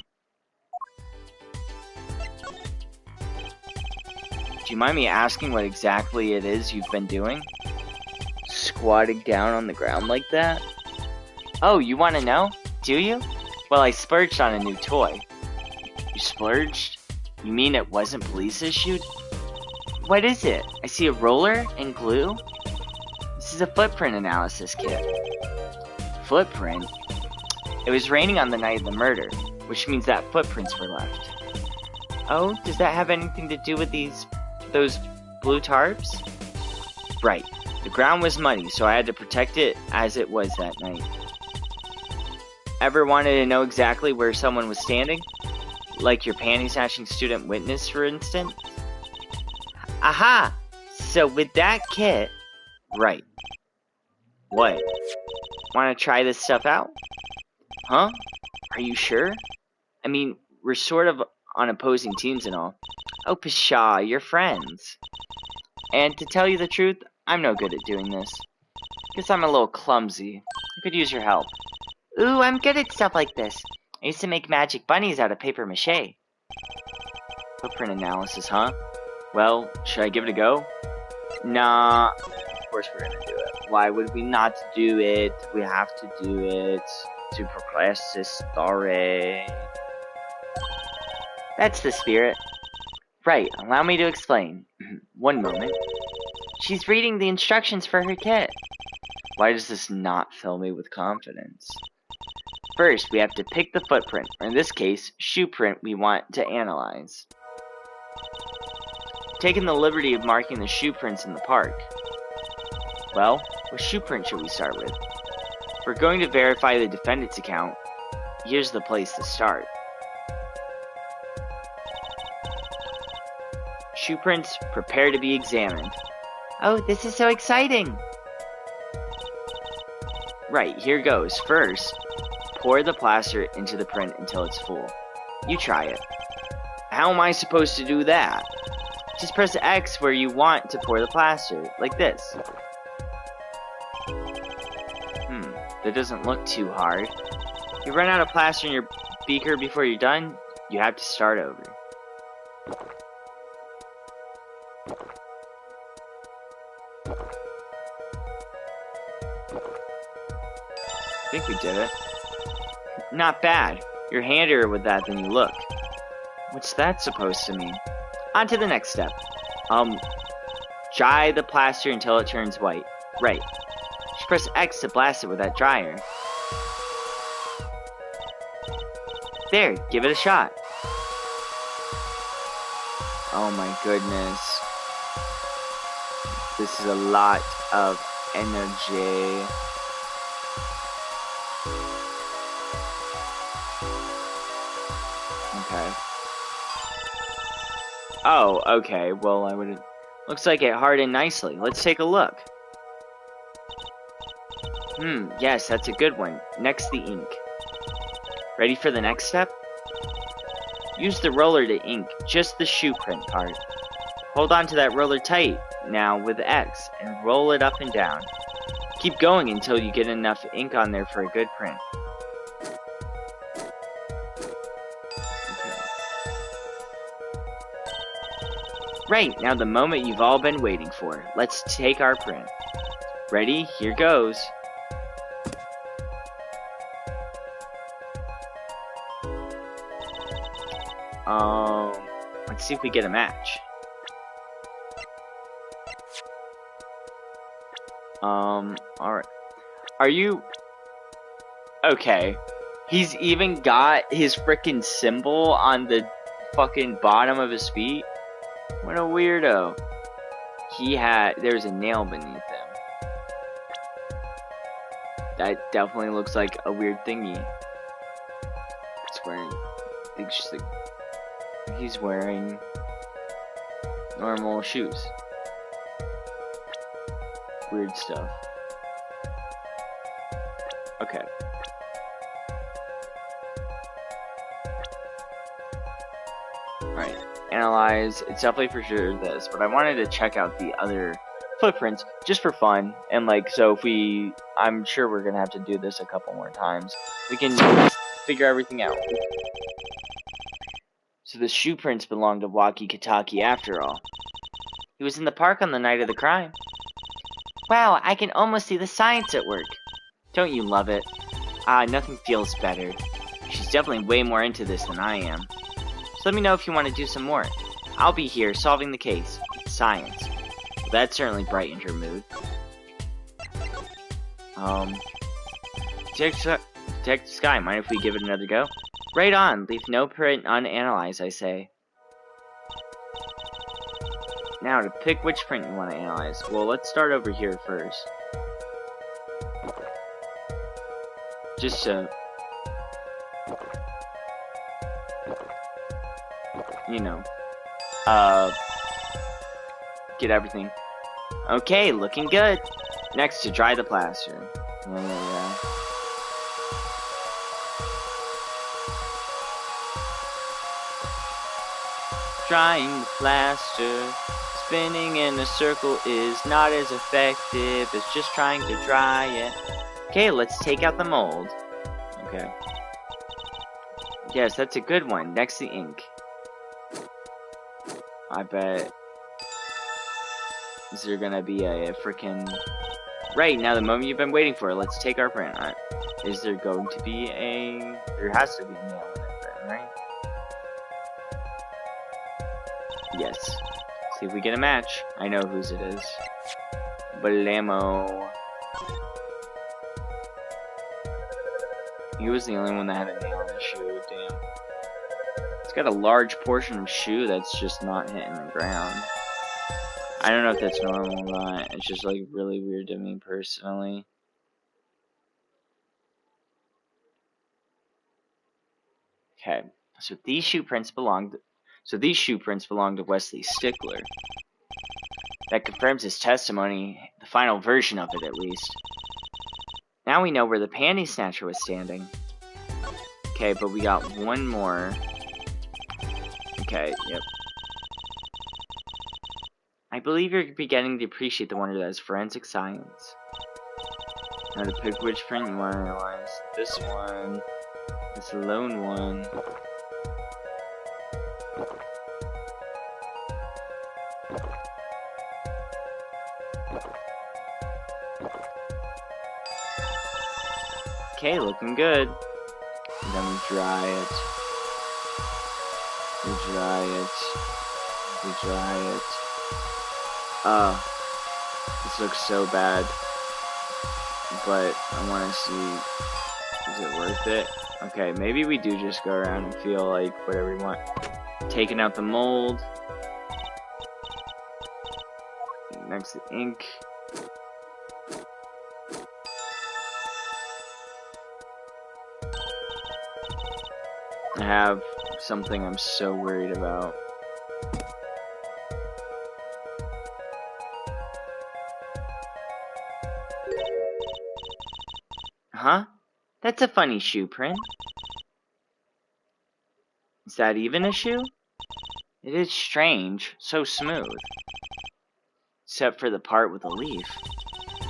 Do you mind me asking what exactly it is you've been doing? Squatting down on the ground like that? Oh, you want to know? Do you? Well, I splurged on a new toy. You splurged? You mean it wasn't police issued? What is it? I see a roller and glue? This is a footprint analysis kit. Footprint? It was raining on the night of the murder, which means that footprints were left. Oh, does that have anything to do with those blue tarps? Right. The ground was muddy, so I had to protect it as it was that night. Ever wanted to know exactly where someone was standing? Like your panty-snatching student witness, for instance? Aha! So with that kit... Right. What? Want to try this stuff out? Huh? Are you sure? I mean, we're sort of on opposing teams and all. Oh, pshaw, you're friends. And to tell you the truth, I'm no good at doing this. Guess I'm a little clumsy. I could use your help. Ooh, I'm good at stuff like this. I used to make magic bunnies out of paper mache. Footprint analysis, huh? Well, should I give it a go? Nah, of course we're gonna do it. Why would we not do it? We have to do it to progress this story. That's the spirit. Right, allow me to explain. One moment. She's reading the instructions for her kit. Why does this not fill me with confidence? First, we have to pick the footprint, or in this case, shoe print we want to analyze. Taking the liberty of marking the shoe prints in the park. Well, what shoe print should we start with? If we're going to verify the defendant's account, here's the place to start. Shoe prints, prepare to be examined. Oh, this is so exciting! Right, here goes. First, pour the plaster into the print until it's full. You try it. How am I supposed to do that? Just press X where you want to pour the plaster, like this. That doesn't look too hard. If you run out of plaster in your beaker before you're done, you have to start over. I think we did it. Not bad. You're handier with that than you look. What's that supposed to mean? On to the next step. Dry the plaster until it turns white. Right. Just press X to blast it with that dryer. There, give it a shot. Oh my goodness. This is a lot of energy. Okay. Oh, okay. Well, I would... Looks like it hardened nicely. Let's take a look. Yes, that's a good one. Next, the ink. Ready for the next step? Use the roller to ink just the shoe print part. Hold on to that roller tight now with X and roll it up and down. Keep going until you get enough ink on there for a good print. Right, now the moment you've all been waiting for. Let's take our print. Ready? Here goes. Let's see if we get a match. Alright. Are you... Okay. He's even got his frickin' symbol on the fucking bottom of his feet? What a weirdo. There's a nail beneath him. That definitely looks like a weird thingy. He's wearing normal shoes. Weird stuff. Okay. Alright. Analyze. It's definitely for sure this, but I wanted to check out the other footprints just for fun. And like, so if I'm sure we're gonna have to do this a couple more times. We can figure everything out. So the shoe prints belonged to Waki Kitaki after all. He was in the park on the night of the crime. Wow, I can almost see the science at work. Don't you love it? Nothing feels better. She's definitely way more into this than I am. So let me know if you want to do some more. I'll be here solving the case. Science. Well, that certainly brightened her mood. Detective Sky, mind if we give it another go? Right on. Leave no print unanalyzed, I say. Now, to pick which print you want to analyze. Well, let's start over here first. Just so... you know. Get everything. Okay, looking good. Next, to dry the plaster. Yeah. Drying the plaster, spinning in a circle is not as effective as just trying to dry it. Okay, let's take out the mold. Okay. Yes, that's a good one. Next, the ink. I bet. Is there gonna be a freaking... Right, now the moment you've been waiting for. Let's take our print. Is there going to be a... There has to be a nail in it then, right? Yes. See if we get a match. I know whose it is. Balamo. He was the only one that had a nail in his shoe. Damn. It's got a large portion of shoe that's just not hitting the ground. I don't know if that's normal or not. It's just like really weird to me personally. Okay. So these shoe prints belong to Wesley Stickler. That confirms his testimony, the final version of it at least. Now we know where the panty snatcher was standing. Okay, but we got one more. Okay, yep. I believe you're beginning to appreciate the wonder that is forensic science. Now to pick which print you want to analyze. This one. This lone one. Okay, looking good. And then we dry it. We dry it. We dry it. This looks so bad. But I want to see, is it worth it? Okay, maybe we do just go around and feel like whatever we want. Taking out the mold. Next, the ink. I have something I'm so worried about. Huh? That's a funny shoe print. Is that even a shoe? It is strange, so smooth. Except for the part with the leaf.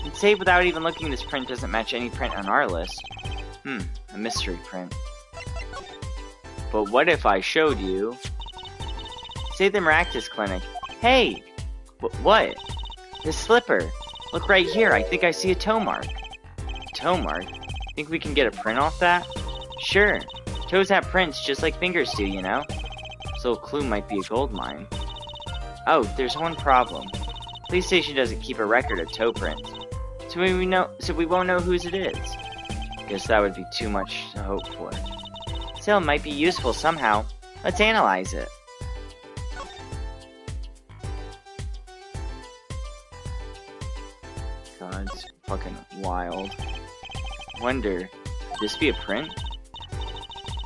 And say without even looking, this print doesn't match any print on our list. A mystery print. But what if I showed you... Say the Merakits clinic. Hey! What? The slipper! Look right here, I think I see a toe mark. Toe mark? Think we can get a print off that? Sure. Toes have prints just like fingers do, you know? This little clue might be a gold mine. Oh, there's one problem. Police station doesn't keep a record of toe prints. So we won't know whose it is. Guess that would be too much to hope for. Still, it might be useful somehow. Let's analyze it. God, it's fucking wild. Wonder, could this be a print?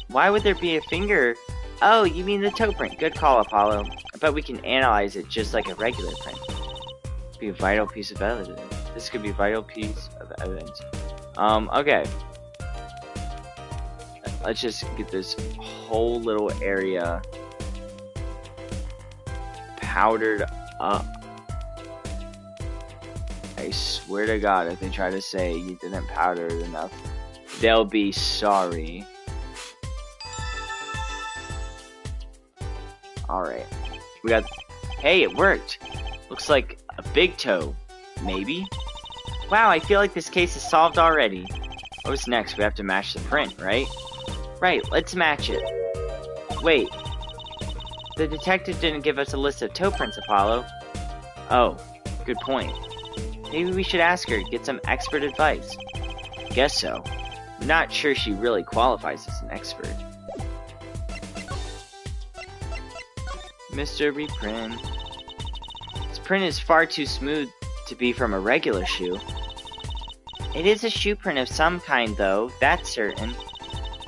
Why would there be a finger? Oh, you mean the toe print. Good call, Apollo. I bet we can analyze it just like a regular print. Be a vital piece of evidence. This could be a vital piece of evidence. Okay. Let's just get this whole little area powdered up. I swear to God, if they try to say you didn't powder it enough, they'll be sorry. Alright. We got... Hey, it worked! Looks like a big toe. Maybe? Wow, I feel like this case is solved already. What's next? We have to match the print, right? Right, let's match it. Wait. The detective didn't give us a list of toe prints, Apollo. Oh, good point. Maybe we should ask her, get some expert advice. Guess so. I'm not sure she really qualifies as an expert. Mr. Reprint. This print is far too smooth to be from a regular shoe. It is a shoe print of some kind, though, that's certain.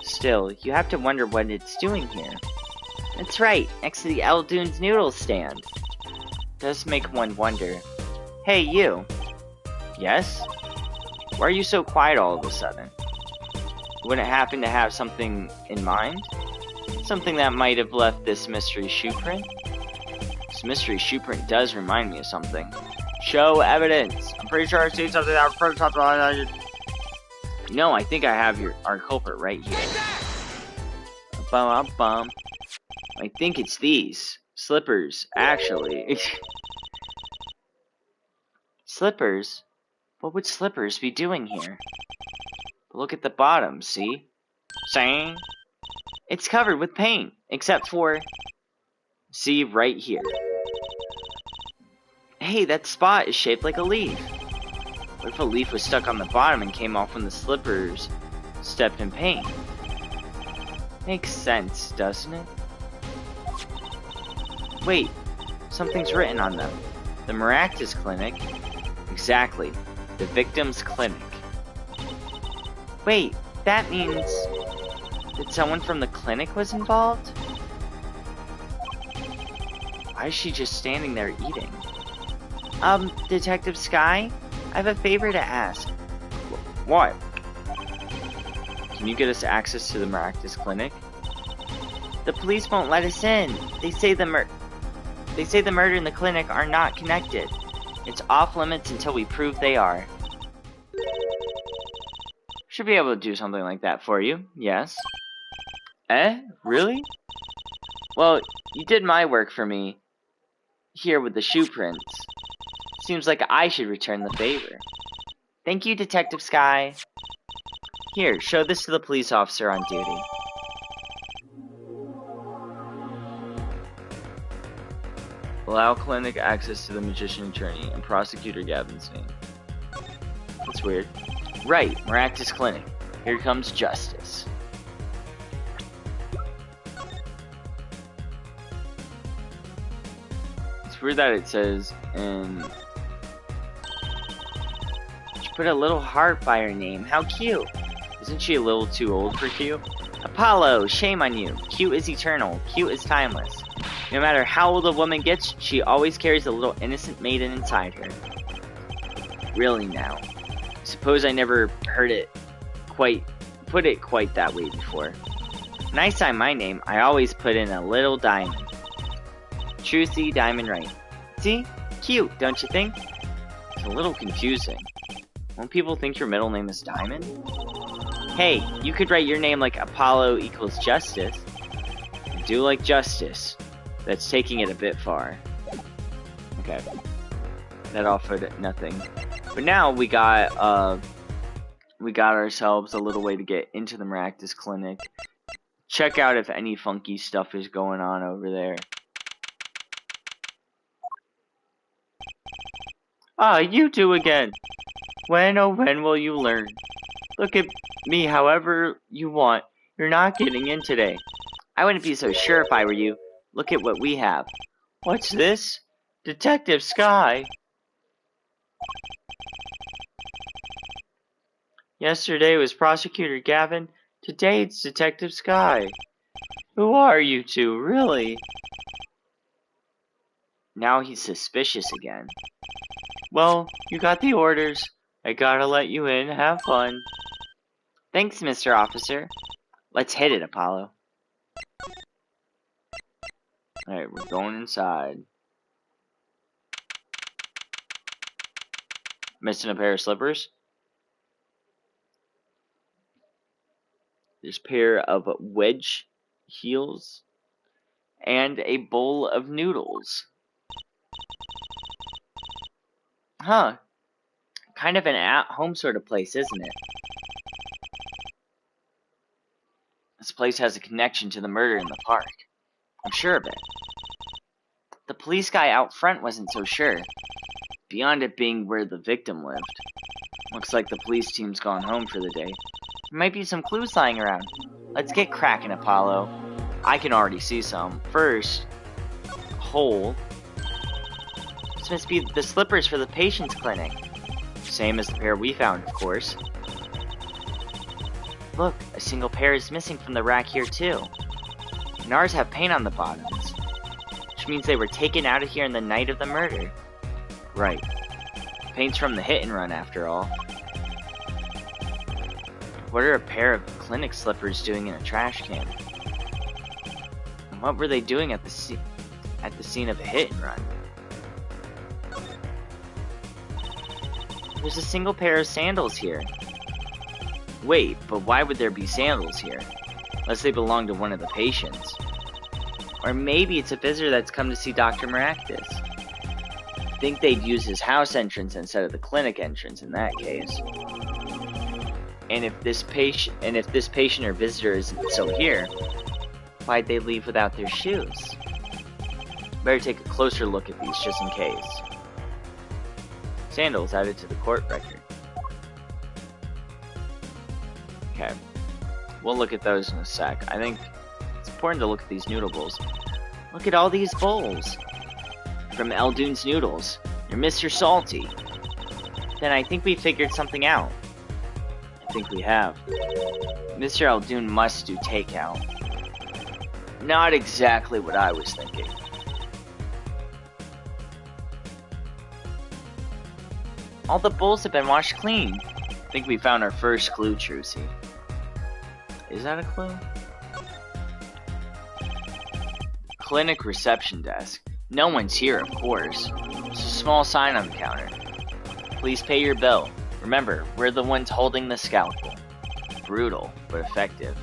Still, you have to wonder what it's doing here. That's right, next to the Eldoon's noodle stand. Does make one wonder. Hey, you. Yes? Why are you so quiet all of a sudden? Wouldn't happen to have something in mind? Something that might have left this mystery shoe print? This mystery shoe print does remind me of something. Show evidence! I'm pretty sure I've seen something that was pretty something. No, I think I have our culprit right here. Bum. I think it's these. Slippers, actually. Slippers? What would slippers be doing here? Look at the bottom, see? Saying? It's covered with paint, except for... See, right here. Hey, that spot is shaped like a leaf. What if a leaf was stuck on the bottom and came off when the slippers stepped in paint? Makes sense, doesn't it? Wait, something's written on them. The Merakits Clinic? Exactly, the victim's clinic. Wait, that means that someone from the clinic was involved? Why is she just standing there eating? Detective Sky? I have a favor to ask. What? Can you get us access to the Merakits Clinic? The police won't let us in. They say the murder and the clinic are not connected. It's off limits until we prove they are. Should be able to do something like that for you, yes. Eh? Really? Well, you did my work for me here with the shoe prints. Seems like I should return the favor. Thank you, Detective Sky. Here, show this to the police officer on duty. Allow clinic access to the magician attorney and prosecutor Gavin's name. That's weird. Right, Merakits Clinic. Here comes justice. It's weird that it says in... She put a little heart by her name. How cute. Isn't she a little too old for cute? Apollo, shame on you. Cute is eternal. Cute is timeless. No matter how old a woman gets, she always carries a little innocent maiden inside her. Really now. Suppose I never put it quite that way before. When I sign my name, I always put in a little diamond. Truthy Diamond Right. See? Cute, don't you think? It's a little confusing. Won't people think your middle name is Diamond? Hey, you could write your name like Apollo equals Justice. I do like justice. That's taking it a bit far. Okay. That offered nothing. But now we got ourselves a little way to get into the Merakits clinic. Check out if any funky stuff is going on over there. Ah, you two again. When, oh when will you learn? Look at me however you want. You're not getting in today. I wouldn't be so sure if I were you. Look at what we have. What's this? Detective Sky. Yesterday was Prosecutor Gavin. Today it's Detective Sky. Who are you two, really? Now he's suspicious again. Well, you got the orders. I gotta let you in. Have fun. Thanks, Mr. Officer. Let's hit it, Apollo. Alright, we're going inside. Missing a pair of slippers. There's a pair of wedge heels. And a bowl of noodles. Huh. Kind of an at-home sort of place, isn't it? This place has a connection to the murder in the park. I'm sure of it. The police guy out front wasn't so sure. Beyond it being where the victim lived. Looks like the police team's gone home for the day. There might be some clues lying around. Let's get cracking, Apollo. I can already see some. First, hole. This must be the slippers for the patient's clinic. Same as the pair we found, of course. Look, a single pair is missing from the rack here too. And ours have paint on the bottoms. Which means they were taken out of here in the night of the murder. Right. Paint's from the hit and run after all. What are a pair of clinic slippers doing in a trash can? And what were they doing at the scene of a hit and run? There's a single pair of sandals here. Wait, but why would there be sandals here? Unless they belong to one of the patients. Or maybe it's a visitor that's come to see Dr. Merakits. I think they'd use his house entrance instead of the clinic entrance in that case. And if this patient or visitor isn't still here, why'd they leave without their shoes? Better take a closer look at these just in case. Sandals added to the court record. Okay. We'll look at those in a sec. I think it's important to look at these noodle bowls. Look at all these bowls. From Eldoon's Noodles. You're Mr. Salty. Then I think we figured something out. I think we have. Mr. Eldoon must do takeout. Not exactly what I was thinking. All the bowls have been washed clean. I think we found our first clue, Trucy. Is that a clue? Clinic reception desk. No one's here, of course. There's a small sign on the counter. Please pay your bill. Remember, we're the ones holding the scalpel. Brutal, but effective.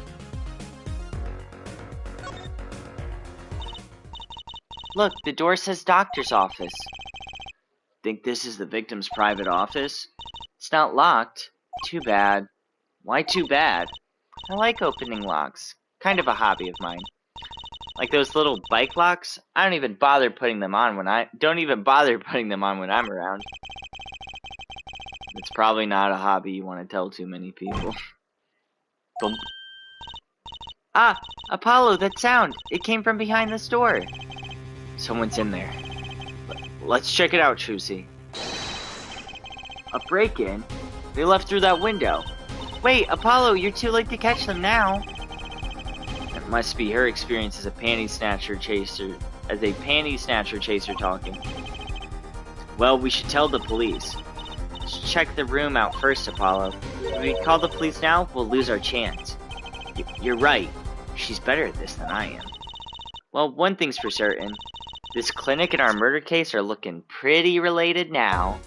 Look, the door says doctor's office. Think this is the victim's private office? It's not locked. Too bad. Why too bad? I like opening locks. Kind of a hobby of mine. Like those little bike locks, I don't even bother putting them on when I'm around. It's probably not a hobby you want to tell too many people. Boom. Ah, Apollo, that sound. It came from behind this door. Someone's in there. Let's check it out, Trucy. A break-in? They left through that window. Wait, Apollo, you're too late to catch them now. It must be her experience as a panty snatcher chaser talking. Well, we should tell the police. Let's check the room out first, Apollo. If we call the police now, we'll lose our chance. You're right. She's better at this than I am. Well, one thing's for certain. This clinic and our murder case are looking pretty related now.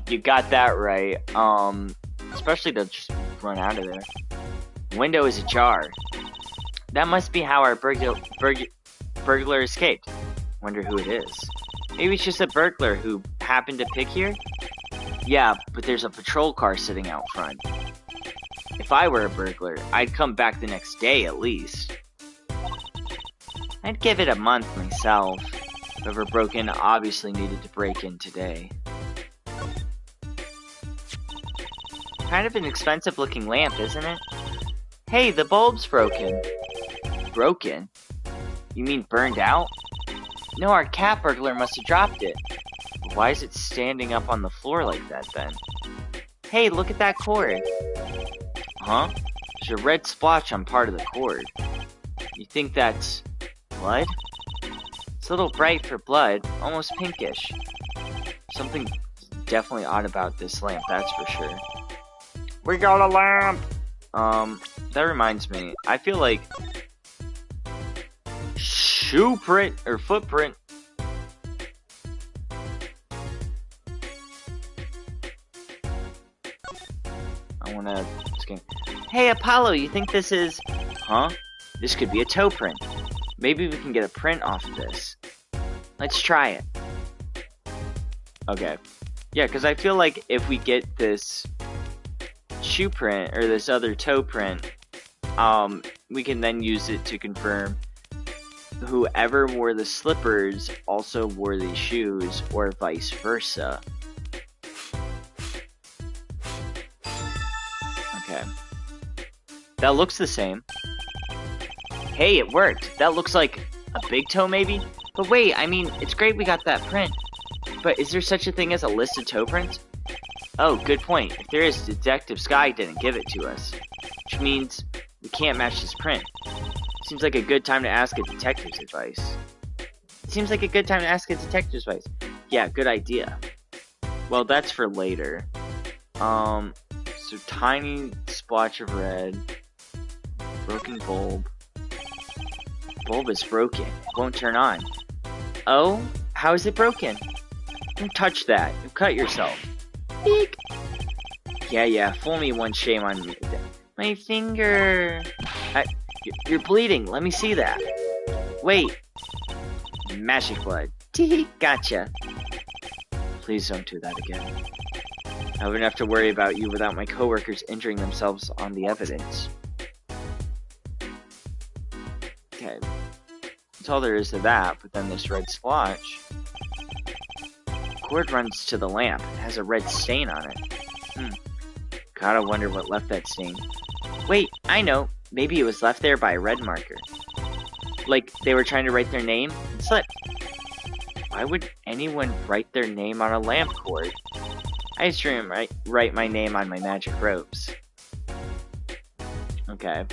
You got that right. Especially to just run out of there. Window is ajar. That must be how our burglar escaped. Wonder who it is. Maybe it's just a burglar who happened to pick here? Yeah, but there's a patrol car sitting out front. If I were a burglar, I'd come back the next day at least. I'd give it a month myself. Whoever broke in obviously needed to break in today. Kind of an expensive looking lamp, isn't it? Hey, the bulb's broken. Broken? You mean burned out? No, our cat burglar must have dropped it. Why is it standing up on the floor like that then? Hey, look at that cord. Huh? There's a red splotch on part of the cord. You think that's blood? It's a little bright for blood, almost pinkish. Something definitely odd about this lamp, that's for sure. We got a lamp! That reminds me, I feel like shoe print or footprint. I wanna scan. Hey Apollo, you think this is... Huh? This could be a toe print. Maybe we can get a print off of this. Let's try it. Okay. Yeah, because I feel like if we get this shoe print or this other toe print, we can then use it to confirm whoever wore the slippers also wore these shoes, or vice versa. Okay. That looks the same. Hey, it worked. That looks like a big toe maybe? But wait, I mean, it's great we got that print. But is there such a thing as a list of toe prints? Oh, good point. If there is, Detective Sky didn't give it to us. Which means we can't match this print. Seems like a good time to ask a detective's advice. Yeah, good idea. Well, that's for later. So tiny splotch of red. Broken bulb. Bulb is broken. It won't turn on. Oh? How is it broken? Don't touch that. You'll cut yourself. Eek. Yeah, fool me once, shame on me. My finger. You're bleeding. Let me see that. Wait. Magic blood. Tee, gotcha. Please don't do that again. I wouldn't have to worry about you without my coworkers injuring themselves on the evidence. Okay. That's all there is to that, but then this red splotch. Cord runs to the lamp. It has a red stain on it. Gotta wonder what left that stain. Wait, I know. Maybe it was left there by a red marker. Like they were trying to write their name and slipped. Why would anyone write their name on a lamp cord? I just write my name on my magic ropes. Okay.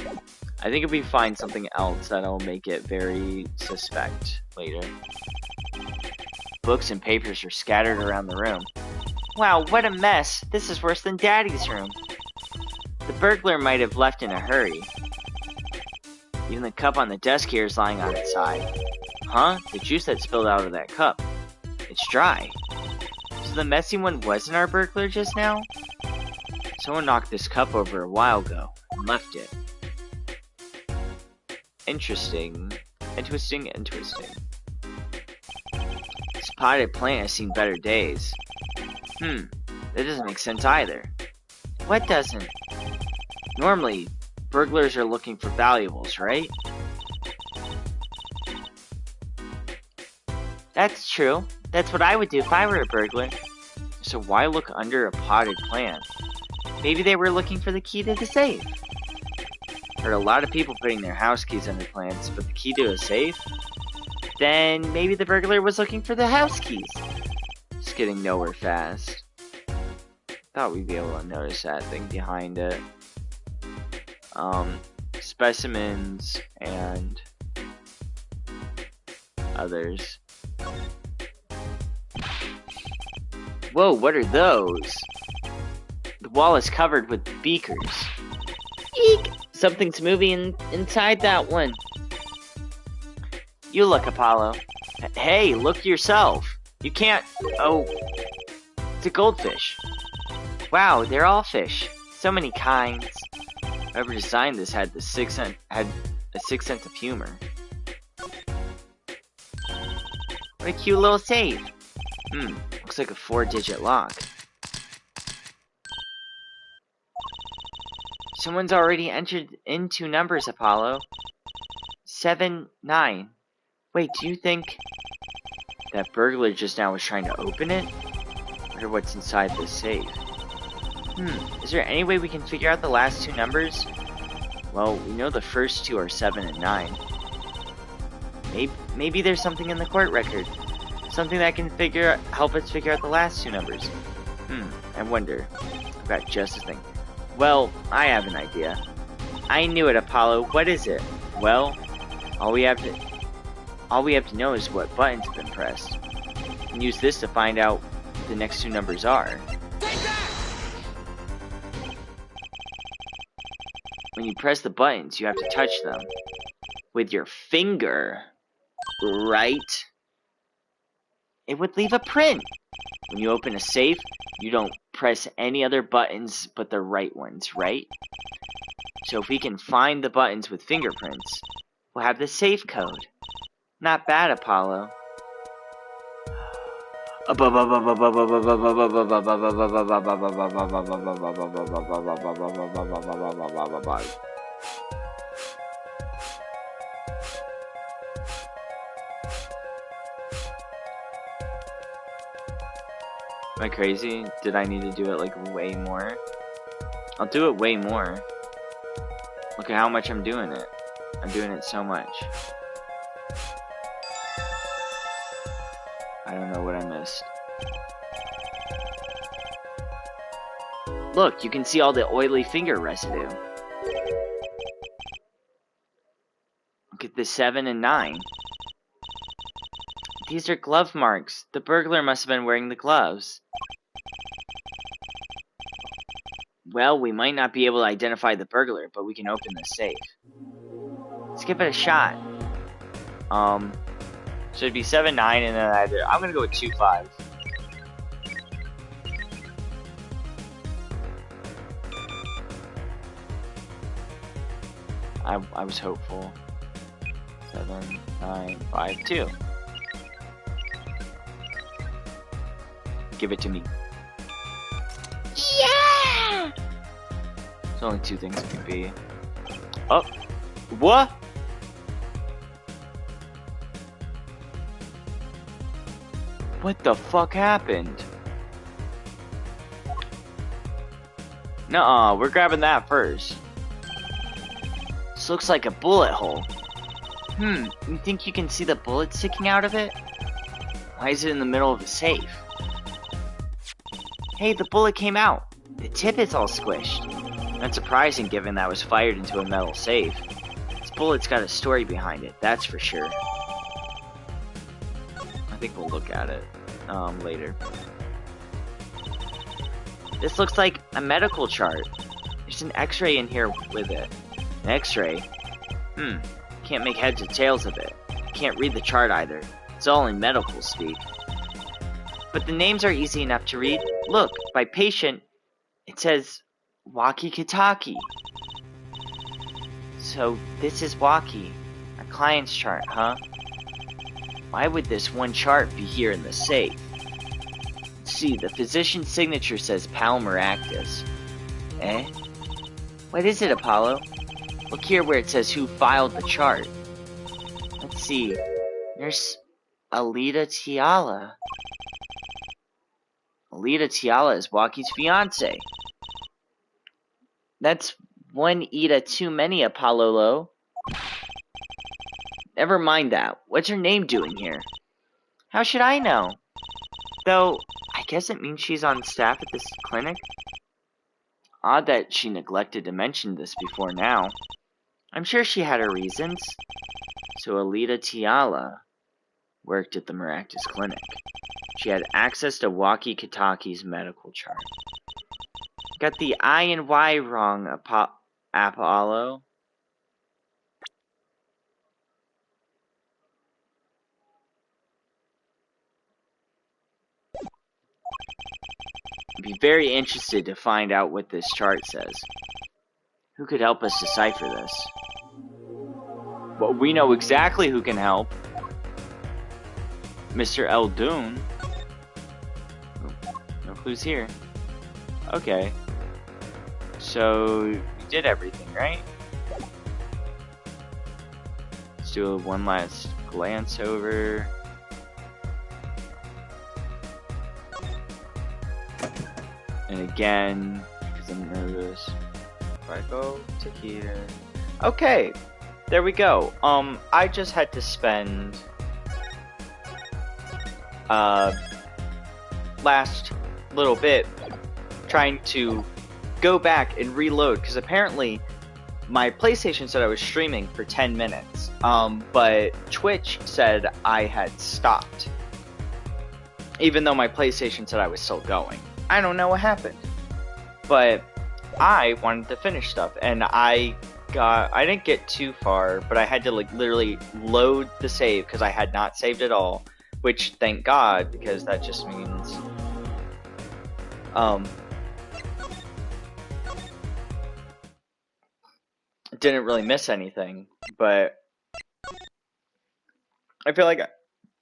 I think if we find something else, that'll make it very suspect later. Books and papers are scattered around the room. Wow, what a mess. This is worse than Daddy's room. The burglar might have left in a hurry. Even the cup on the desk here is lying on its side. Huh? The juice that spilled out of that cup. It's dry. So the messy one wasn't our burglar just now? Someone knocked this cup over a while ago and left it. Interesting. Interesting. This potted plant has seen better days. That doesn't make sense either. What doesn't? Normally, burglars are looking for valuables, right? That's true. That's what I would do if I were a burglar. So why look under a potted plant? Maybe they were looking for the key to the safe. Heard a lot of people putting their house keys under plants, but the key to a safe? Then maybe the burglar was looking for the house keys. Just getting nowhere fast. Thought we'd be able to notice that thing behind it. Specimens and others. Whoa, what are those? The wall is covered with beakers. Eek! Something's moving inside that one. You look, Apollo. Hey, look yourself. You can't... Oh. It's a goldfish. Wow, they're all fish. So many kinds. Whoever designed this had a sixth sense of humor. What a cute little safe. Looks like a 4-digit lock. Someone's already entered in 2 numbers, Apollo. 7, 9. Wait, do you think that burglar just now was trying to open it? I wonder what's inside this safe. Is there any way we can figure out the last 2 numbers? Well, we know the first 2 are 7 and 9. Maybe there's something in the court record. Something that can help us figure out the last 2 numbers. I wonder. I've got just a thing. Well, I have an idea. I knew it, Apollo. What is it? Well, all we have to know is what buttons have been pressed. And use this to find out what the next 2 numbers are. When you press the buttons, you have to touch them with your finger, right? It would leave a print. When you open a safe, you don't press any other buttons but the right ones, right? So if we can find the buttons with fingerprints, we'll have the safe code. Not bad, Apollo. Am I crazy? Did I need to do it like way more? I'll do it way more. Look at how much I'm doing it. I'm doing it so much. I don't know what I missed. Look, you can see all the oily finger residue. Look at the 7 and 9. These are glove marks. The burglar must have been wearing the gloves. Well, we might not be able to identify the burglar, but we can open the safe. Let's give it a shot. So it'd be 7, 9, and then either... I'm gonna go with 2, 5. I was hopeful. 7, 9, 5, 2. Give it to me. Yeah! There's only 2 things it could be. Oh! What? What the fuck happened? Nuh-uh, we're grabbing that first. This looks like a bullet hole. You think you can see the bullet sticking out of it? Why is it in the middle of a safe? Hey, the bullet came out. The tip is all squished. Not surprising given that was fired into a metal safe. This bullet's got a story behind it, that's for sure. I think we'll look at it later. This looks like a medical chart. There's an x-ray in here with it. An x-ray? Can't make heads or tails of it. Can't read the chart either. It's all in medical speak. But the names are easy enough to read. Look, by patient, it says Walkie-Kitaki. So this is Walkie, our client's chart, huh? Why would this one chart be here in the safe? Let's see, the physician's signature says Pal Merakits. Eh? What is it, Apollo? Look here where it says who filed the chart. Let's see. Nurse Alita Tiala. Alita Tiala is Walkie's fiance. That's one Ida too many, Apollo. Never mind that. What's her name doing here? How should I know? Though, I guess it means she's on staff at this clinic. Odd that she neglected to mention this before now. I'm sure she had her reasons. So Alita Tiala worked at the Merakits clinic. She had access to Walkie-Kitaki's medical chart. Got the I and Y wrong, Apollo. I'd be very interested to find out what this chart says. Who could help us decipher this? Well, we know exactly who can help. Mr. Eldoon. No clues here. Okay. So, you did everything, right? Let's do one last glance over. And again, because I'm nervous, if I go to here. Okay, there we go. I just had to spend last little bit trying to go back and reload, because apparently my PlayStation said I was streaming for 10 minutes, but Twitch said I had stopped, even though my PlayStation said I was still going. I don't know what happened, but I wanted to finish stuff, and I didn't get too far, but I had to like literally load the save because I had not saved at all, which thank God, because that just means didn't really miss anything. But I feel like I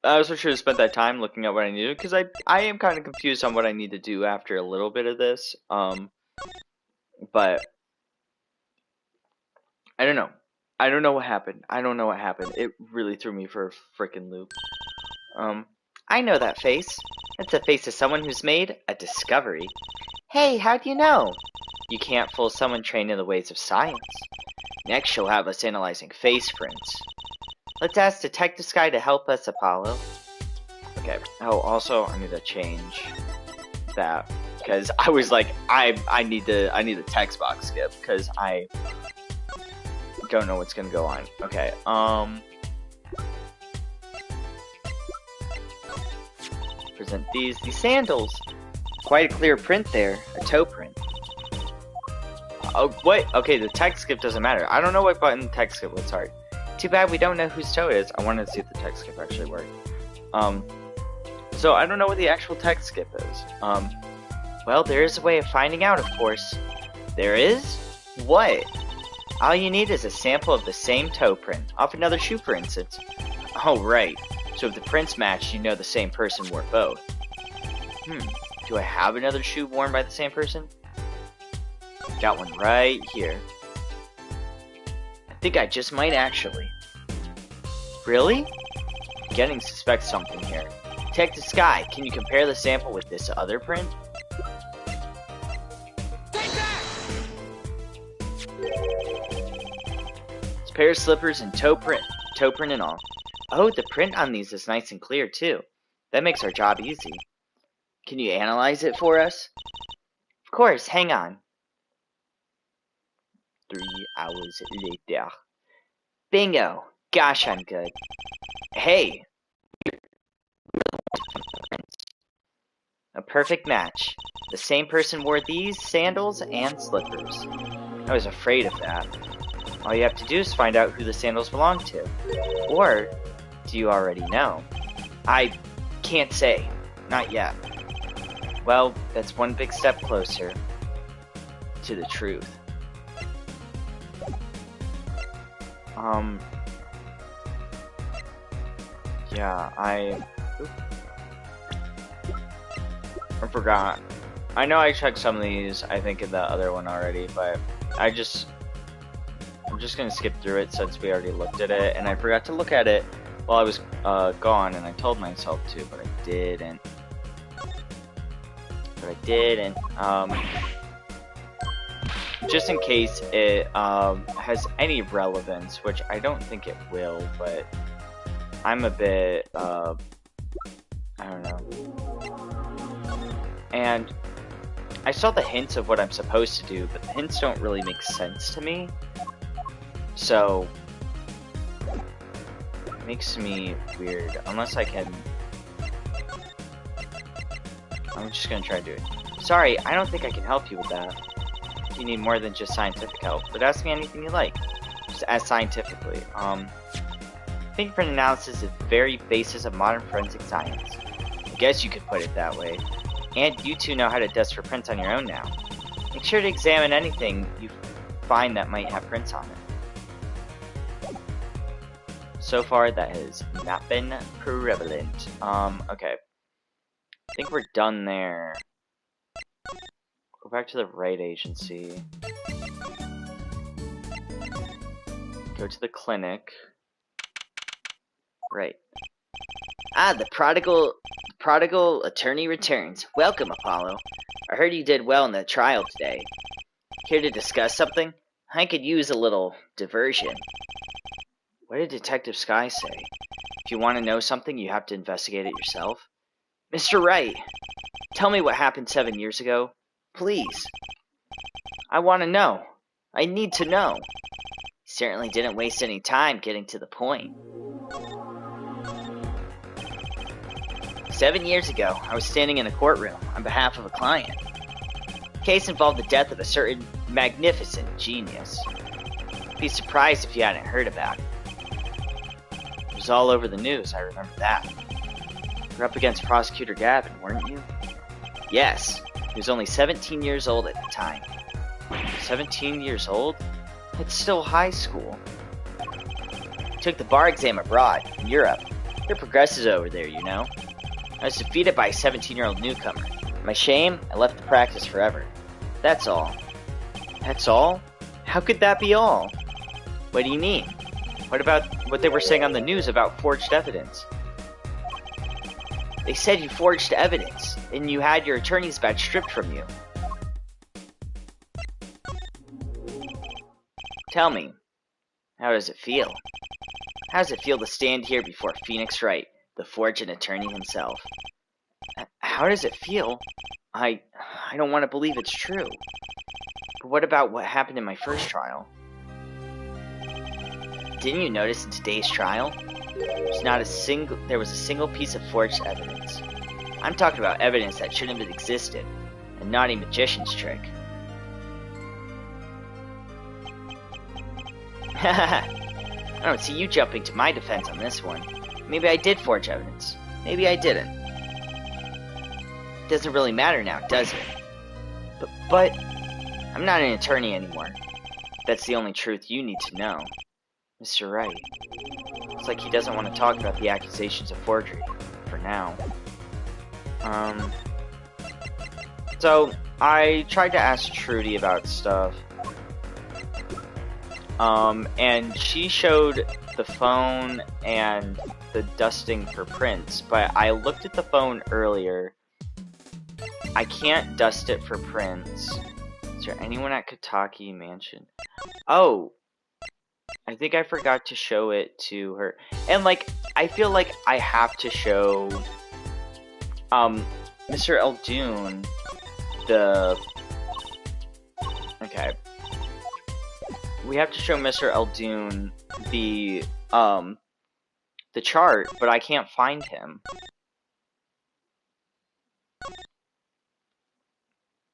also should have spent that time looking at what I needed, because I am kind of confused on what I need to do after a little bit of this. But I don't know. I don't know what happened. It really threw me for a freaking loop. I know that face. It's the face of someone who's made a discovery. Hey, how do you know? You can't fool someone trained in the ways of science. Next, she'll have us analyzing face prints. Let's ask Detective Sky to help us, Apollo. Okay. Oh, also, I need to change that, because I was like, I need the text box skip, because I don't know what's gonna go on. Okay. Present these sandals. Quite a clear print there, a toe print. Oh, what? Okay, the text skip doesn't matter. I don't know what button the text skip was. Hard. Too bad we don't know whose toe it is. I wanted to see if the text skip actually worked. So I don't know what the actual text skip is. Well, there is a way of finding out, of course. There is? What? All you need is a sample of the same toe print, off another shoe for instance. Oh, right. So if the prints match, you know the same person wore both. Do I have another shoe worn by the same person? Got one right here. I think I just might actually. Really? I'm getting to suspect something here. Detective Sky, can you compare the sample with this other print? Take that! It's a pair of slippers and toe print and all. Oh, the print on these is nice and clear too. That makes our job easy. Can you analyze it for us? Of course, hang on. 3 hours later. Bingo! Gosh, I'm good. Hey! A perfect match. The same person wore these sandals and slippers. I was afraid of that. All you have to do is find out who the sandals belong to. Or, do you already know? I can't say. Not yet. Well, that's one big step closer to the truth. Yeah, I forgot. I know I checked some of these, I think, in the other one already, but I'm just gonna skip through it since we already looked at it, and I forgot to look at it while I was gone, and I told myself to, but I didn't. Just in case it has any relevance, which I don't think it will, but I'm a bit, I don't know. And I saw the hints of what I'm supposed to do, but the hints don't really make sense to me. So, it makes me weird, unless I can... I'm just gonna try to do it. Sorry, I don't think I can help you with that. You need more than just scientific help, but ask me anything you like. Just ask scientifically. Fingerprint analysis is the very basis of modern forensic science. I guess you could put it that way. And you two know how to test for prints on your own now. Make sure to examine anything you find that might have prints on it. so far that has not been prevalent. Okay. I think we're done there. Go back to the right agency. Go to the clinic. Right. Ah, the prodigal attorney returns. Welcome, Apollo. I heard you did well in the trial today. Here to discuss something? I could use a little diversion. What did Detective Sky say? If you want to know something, you have to investigate it yourself. Mr. Wright, tell me what happened 7 years ago. Please. I want to know. I need to know. He certainly didn't waste any time getting to the point. 7 years ago, I was standing in a courtroom on behalf of a client. The case involved the death of a certain magnificent genius. You'd be surprised if you hadn't heard about it. It was all over the news, I remember that. You were up against Prosecutor Gavin, weren't you? Yes, he was only 17 years old at the time. 17 years old? It's still high school. He took the bar exam abroad, in Europe. They're progressives over there, you know. I was defeated by a 17-year-old newcomer. My shame, I left the practice forever. That's all. That's all? How could that be all? What do you mean? What about what they were saying on the news about forged evidence? They said you forged evidence, and you had your attorney's badge stripped from you. Tell me, how does it feel? How does it feel to stand here before Phoenix Wright, the fortune attorney himself? How does it feel? I don't want to believe it's true. But what about what happened in my first trial? Didn't you notice in today's trial? There was a single piece of forged evidence. I'm talking about evidence that shouldn't have existed. A naughty magician's trick. I don't see you jumping to my defense on this one. Maybe I did forge evidence. Maybe I didn't. It doesn't really matter now, does it? But I'm not an attorney anymore. That's the only truth you need to know. Mr. Wright. Looks like he doesn't want to talk about the accusations of forgery. For now. So, I tried to ask Trudy about stuff. And she showed the phone and the dusting for prints, but I looked at the phone earlier. I can't dust it for prints. Is there anyone at Kataki Mansion? Oh! I think I forgot to show it to her. And, like, I feel like I have to show, Mr. Eldoon the... Okay. We have to show Mr. Eldoon the chart, but I can't find him.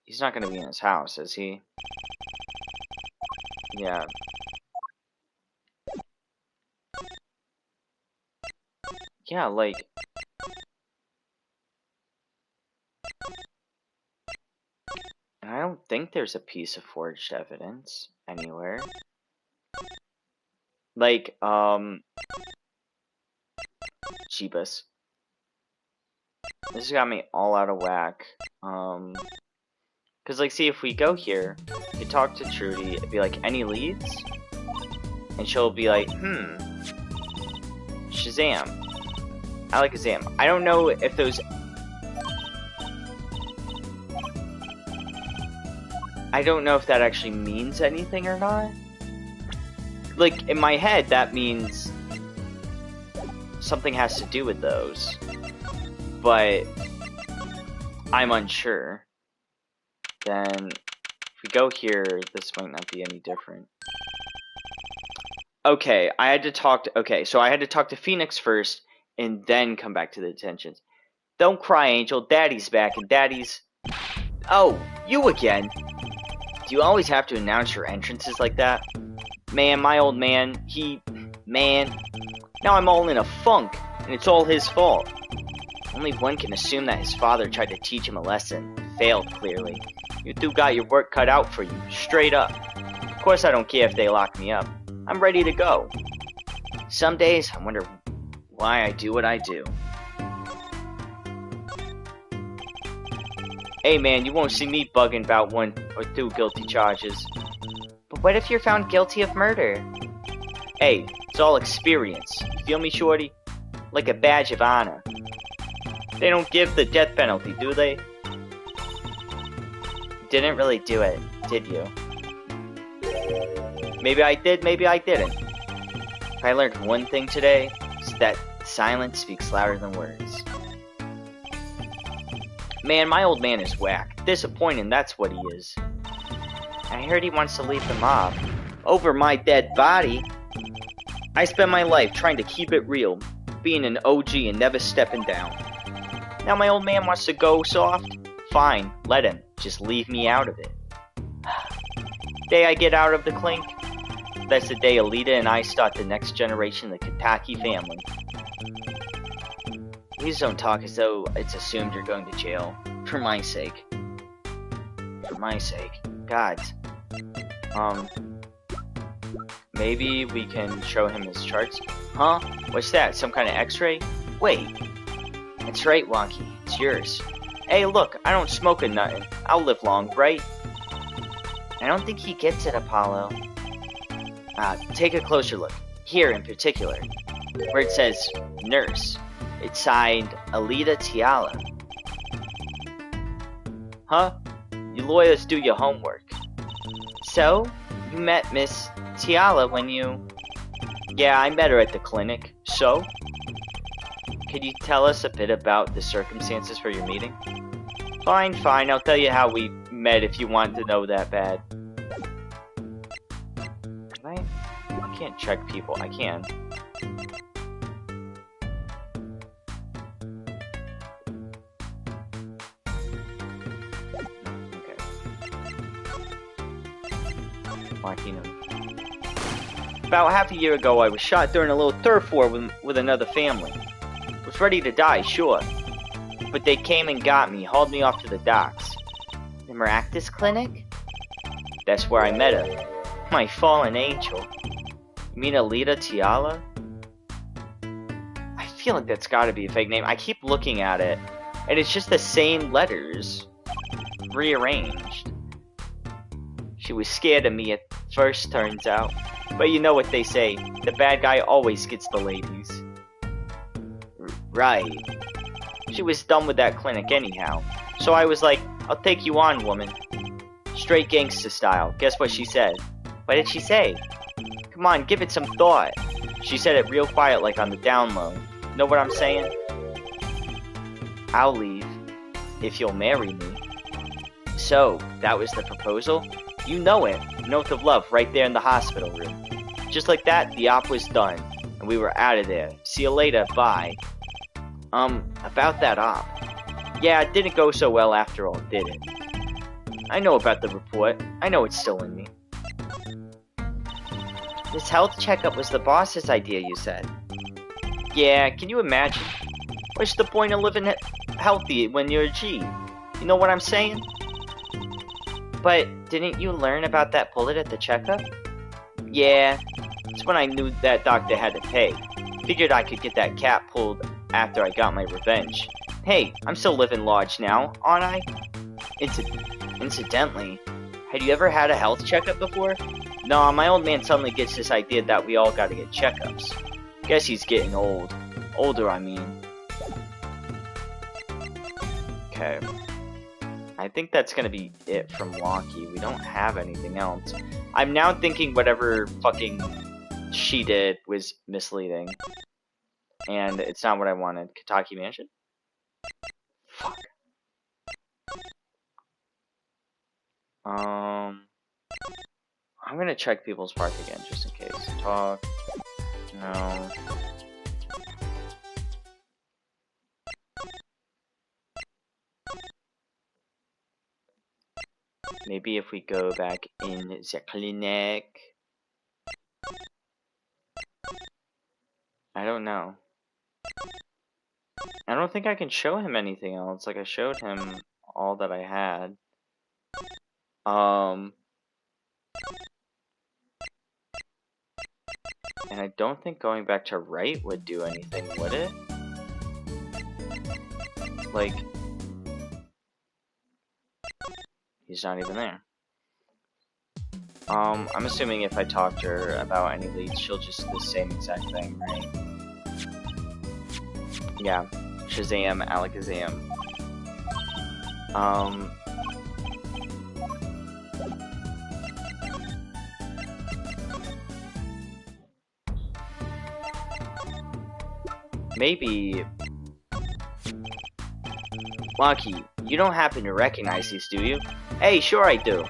He's not gonna be in his house, is he? Yeah. Yeah, like... I don't think there's a piece of forged evidence anywhere. Like, Jeebus. This has got me all out of whack. Cause like, see, if we go here, we talk to Trudy, it'd be like, any leads? And she'll be like, Shazam. I like Shazam. I don't know if those... I don't know if that actually means anything or not. Like, in my head, that means something has to do with those. But I'm unsure. Then, if we go here, this might not be any different. Okay, I had to talk to... Okay, so I had to talk to Phoenix first, and then come back to the detentions. Don't cry, Angel. Daddy's back, and Daddy's... Oh, you again! Do you always have to announce your entrances like that? Man, my old man, Man. Now I'm all in a funk, and it's all his fault. Only one can assume that his father tried to teach him a lesson. Failed, clearly. You two got your work cut out for you, straight up. Of course I don't care if they lock me up. I'm ready to go. Some days I wonder why I do what I do. Hey man, you won't see me bugging about 1 or 2 guilty charges. But what if you're found guilty of murder? Hey, it's all experience. You feel me, shorty? Like a badge of honor. They don't give the death penalty, do they? Didn't really do it, did you? Maybe I did, maybe I didn't. If I learned one thing today, it's that silence speaks louder than words. Man, my old man is whack. Disappointing, that's what he is. I heard he wants to leave the mob. Over my dead body? I spent my life trying to keep it real, being an OG and never stepping down. Now my old man wants to go soft? Fine, let him. Just leave me out of it. Day I get out of the clink, that's the day Alita and I start the next generation of the Kitaki family. Please don't talk as though it's assumed you're going to jail. For my sake. For my sake. God. Maybe we can show him his charts? Huh? What's that? Some kind of x-ray? Wait. That's right, Wonky. It's yours. Hey, look, I don't smoke or nothing. I'll live long, right? I don't think he gets it, Apollo. Take a closer look. Here in particular. Where it says, nurse. It's signed, Alita Tiala. Huh? You lawyers do your homework. So, you met Miss Tiala when you... Yeah, I met her at the clinic. So? Could you tell us a bit about the circumstances for your meeting? Fine, fine. I'll tell you how we met if you want to know that bad. Can I can't check people. I can. About half a year ago, I was shot during a little turf war with another family. Was ready to die, sure. But they came and got me, hauled me off to the docks. The Merakits clinic? That's where I met her. My fallen angel. You mean Alita Tiala? I feel like that's gotta be a fake name. I keep looking at it, and it's just the same letters. Rearranged. She was scared of me at first, turns out. But you know what they say, the bad guy always gets the ladies. Right. She was done with that clinic anyhow. So I was like, I'll take you on, woman. Straight gangsta style. Guess what she said? What did she say? Come on, give it some thought. She said it real quiet, like on the down low. Know what I'm saying? I'll leave. If you'll marry me. So, that was the proposal? You know it. Note of love right there in the hospital room. Just like that, the op was done. And we were out of there. See you later, bye. About that op. Yeah, it didn't go so well after all, did it? I know about the report. I know it's still in me. This health checkup was the boss's idea, you said. Yeah, can you imagine? What's the point of living healthy when you're a G? You know what I'm saying? But didn't you learn about that bullet at the checkup? Yeah, it's when I knew that doctor had to pay. Figured I could get that cap pulled after I got my revenge. Hey, I'm still living large now, aren't I? Incidentally, had you ever had a health checkup before? Nah, my old man suddenly gets this idea that we all gotta get checkups. Guess he's getting old. Older, I mean. Okay. I think that's gonna be it from Wonky. We don't have anything else. I'm now thinking whatever fucking she did was misleading. And it's not what I wanted. Kitaki Mansion? Fuck. I'm gonna check people's park again, just in case. Talk. No. Maybe if we go back in the clinic. I don't know. I don't think I can show him anything else. Like, I showed him all that I had. And I don't think going back to right would do anything, would it? Like, he's not even there. I'm assuming if I talk to her about any leads, she'll just do the same exact thing, right? Yeah. Shazam, Alakazam. Maybe... Lucky, you don't happen to recognize these, do you? Hey, sure I do.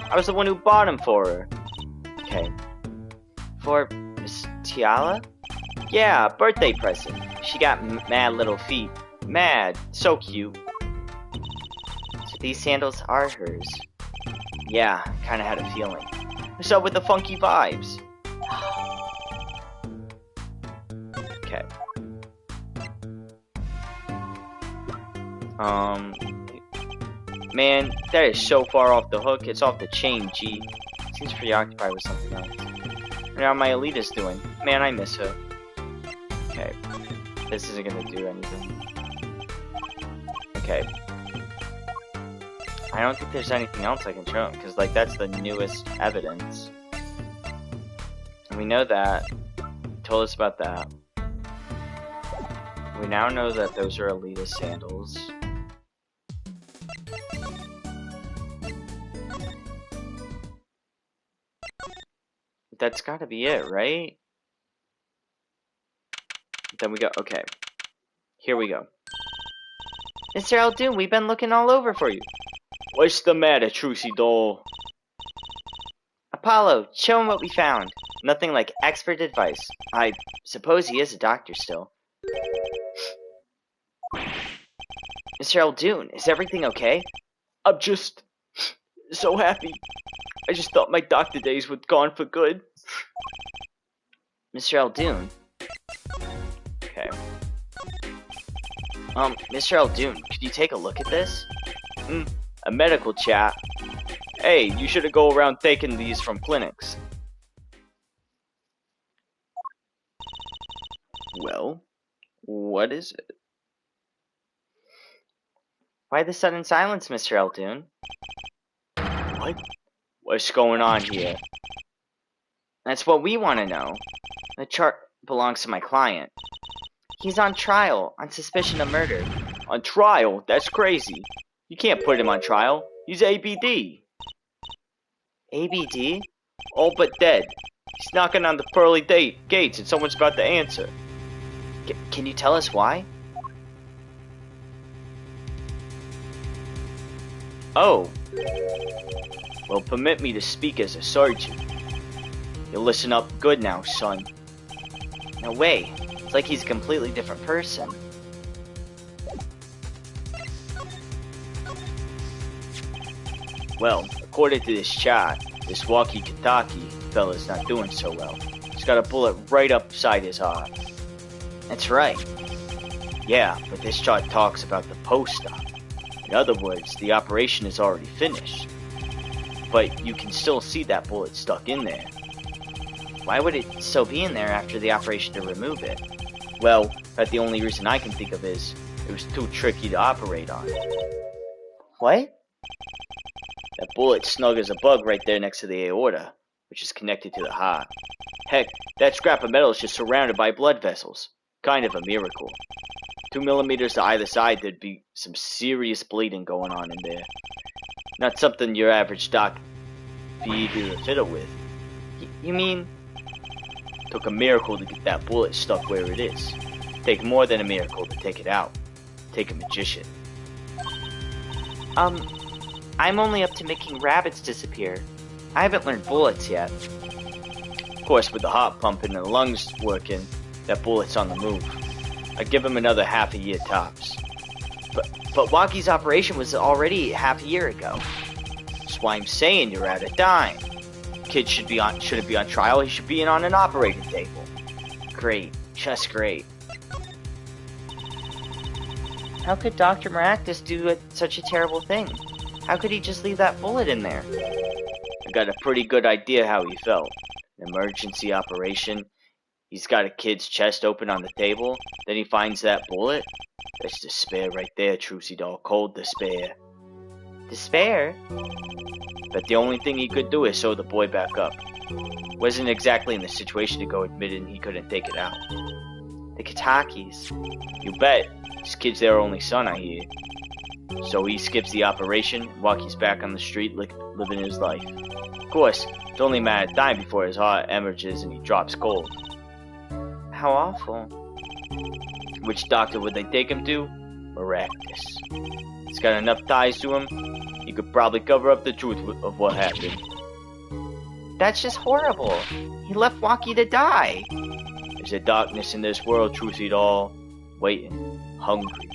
I was the one who bought them for her. Okay. For Miss Tiala? Yeah, birthday present. She got mad little feet. Mad. So cute. So these sandals are hers. Yeah, kinda had a feeling. What's up with the funky vibes? Okay. Man, that is so far off the hook, it's off the chain, gee. Seems preoccupied with something else. How my Alita's doing? Man, I miss her. Okay. This isn't gonna do anything. Okay. I don't think there's anything else I can show him, because, like, that's the newest evidence. And we know that. Told us about that. We now know that those are Alita sandals. That's gotta be it, right? Then we go, okay. Here we go. Mr. Aldoon, we've been looking all over for you. What's the matter, Trucy doll? Apollo, show him what we found. Nothing like expert advice. I suppose he is a doctor still. Mr. Aldoon, is everything okay? I'm just so happy. I just thought my doctor days were gone for good. Mr. Aldoon? Okay. Mr. Aldoon, could you take a look at this? A medical chat? Hey, you should go around taking these from clinics. Well, what is it? Why the sudden silence, Mr. Aldoon? What? What's going on here? That's what we want to know. The chart belongs to my client. He's on trial on suspicion of murder. On trial? That's crazy. You can't put him on trial. He's ABD. ABD? All but dead. He's knocking on the pearly gates and someone's about to answer. Can you tell us why? Oh. Well, permit me to speak as a sergeant. You listen up good now, son. No way. It's like he's a completely different person. Well, according to this chat, this walkie-talkie fella's not doing so well. He's got a bullet right upside his heart. That's right. Yeah, but this chart talks about the post-op. In other words, the operation is already finished. But you can still see that bullet stuck in there. Why would it still be in there after the operation to remove it? Well, that's the only reason I can think of is it was too tricky to operate on. What? That bullet snug as a bug right there next to the aorta, which is connected to the heart. Heck, that scrap of metal is just surrounded by blood vessels. Kind of a miracle. 2 millimeters to either side, there'd be some serious bleeding going on in there. Not something your average doc be eager to fiddle with. You mean? Took a miracle to get that bullet stuck where it is. Take more than a miracle to take it out. Take a magician. I'm only up to making rabbits disappear. I haven't learned bullets yet. Of course, with the heart pumping and the lungs working, that bullet's on the move. I'd give him another half a year tops. But Waki's operation was already half a year ago. That's why I'm saying you're at a dime. Kid shouldn't be on trial, he should be on an operating table. Great, just great. How could Dr. Merakits do such a terrible thing? How could he just leave that bullet in there? I got a pretty good idea how he felt. An emergency operation. He's got a kid's chest open on the table. Then he finds that bullet. That's despair right there, Trucy doll. Cold despair. Despair? But the only thing he could do is sew the boy back up. Wasn't exactly in the situation to go admitting he couldn't take it out. The Kitakis. You bet. This kid's their only son, I hear. So he skips the operation, Walkie's back on the street living his life. Of course, it's only a matter of time before his heart hemorrhages and he drops cold. How awful. Which doctor would they take him to? Merakits. He's got enough ties to him, he could probably cover up the truth of what happened. That's just horrible. He left Walkie to die. There's a darkness in this world, Trucy doll. Waiting. Hungry.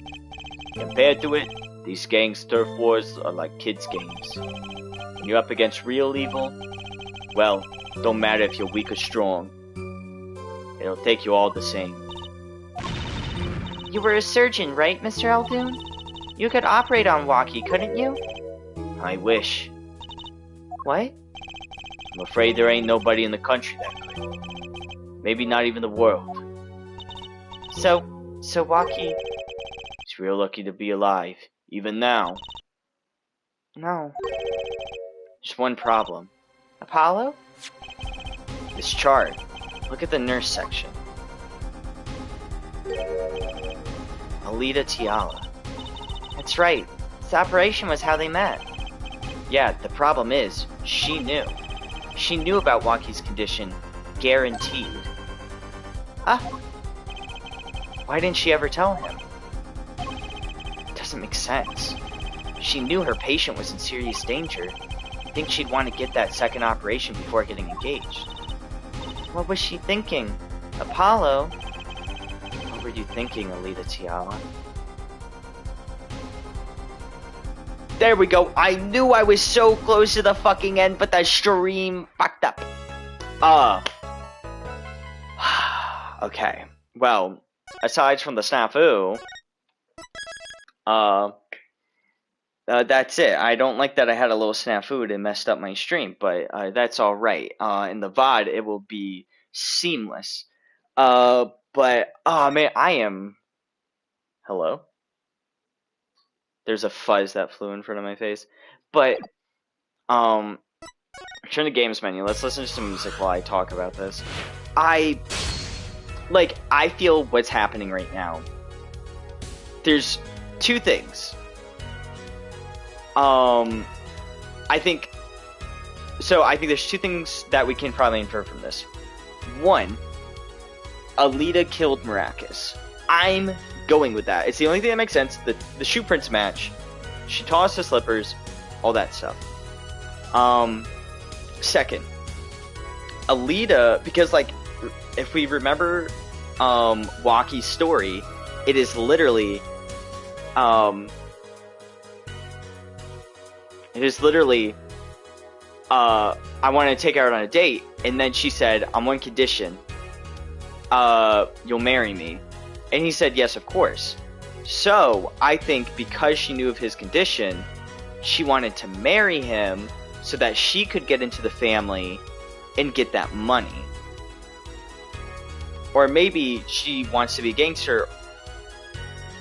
Compared to it, these gangs' turf wars are like kids' games. When you're up against real evil, well, don't matter if you're weak or strong. It'll take you all the same. You were a surgeon, right, Mr. Eldoon? You could operate on Walkie, couldn't you? I wish. What? I'm afraid there ain't nobody in the country that could. Maybe not even the world. So Walkie... He's real lucky to be alive, even now. No. There's one problem. Apollo? This chart. Look at the nurse section. Alita Tiala. That's right. This operation was how they met. Yeah, the problem is, she knew. She knew about Walkie's condition. Guaranteed. Why didn't she ever tell him? It doesn't make sense. She knew her patient was in serious danger. I think she'd want to get that second operation before getting engaged. What was she thinking? Apollo? What were you thinking, Alita Tiala? There we go. I knew I was so close to the fucking end, but the stream fucked up. Okay. Well, aside from the snafu, that's it. I don't like that I had a little snafu that messed up my stream, but that's alright. In the VOD, it will be seamless. But, oh man, I am... Hello? There's a fuzz that flew in front of my face. But, turn to games menu. Let's listen to some music while I talk about this. I feel what's happening right now. There's two things. I think there's two things that we can probably infer from this. One, Alita killed Merakits. I'm going with that. It's the only thing that makes sense. The shoe prints match. She tossed the slippers, all that stuff. Second, Alita, because if we remember Walkie's story, it is literally I wanted to take her out on a date, and then she said, on one condition, you'll marry me. And he said, yes, of course. So, I think because she knew of his condition, she wanted to marry him so that she could get into the family and get that money. Or maybe she wants to be a gangster,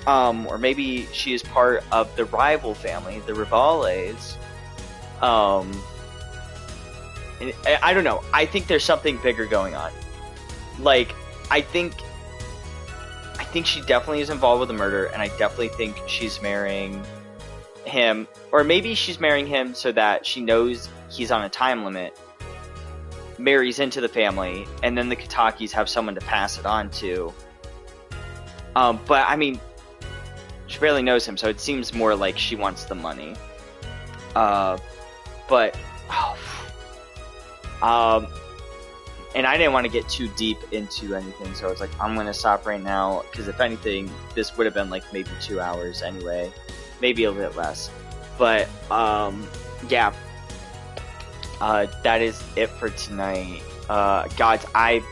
or maybe she is part of the rival family, the Rivales. I don't know. I think there's something bigger going on. I think she definitely is involved with the murder, and I definitely think she's marrying him. Or maybe she's marrying him so that she knows he's on a time limit, marries into the family, and then the Kitakis have someone to pass it on to. But, I mean, she barely knows him, so it seems more like she wants the money. And I didn't want to get too deep into anything, so I was like, I'm going to stop right now, because if anything, this would have been maybe 2 hours anyway, maybe a bit less. But, yeah, that is it for tonight. Guys, I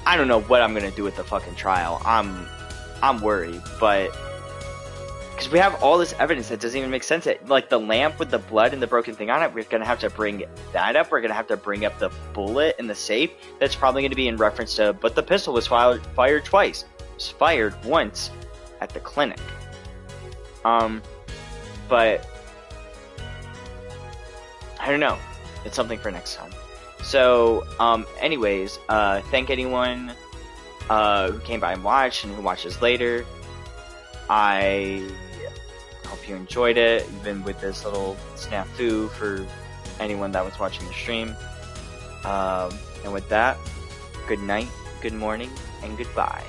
don't know what I'm going to do with the fucking trial. I'm worried, but, because we have all this evidence that doesn't even make sense. Like the lamp with the blood and the broken thing on it, we're gonna have to bring that up. We're gonna have to bring up the bullet in the safe. That's probably gonna be in reference to, but the pistol was fired twice. It was fired once at the clinic. But I don't know. It's something for next time. So, anyways, thank anyone who came by and watched and who watches later. I hope you enjoyed it, even with this little snafu for anyone that was watching the stream. And with that, good night, good morning, and goodbye.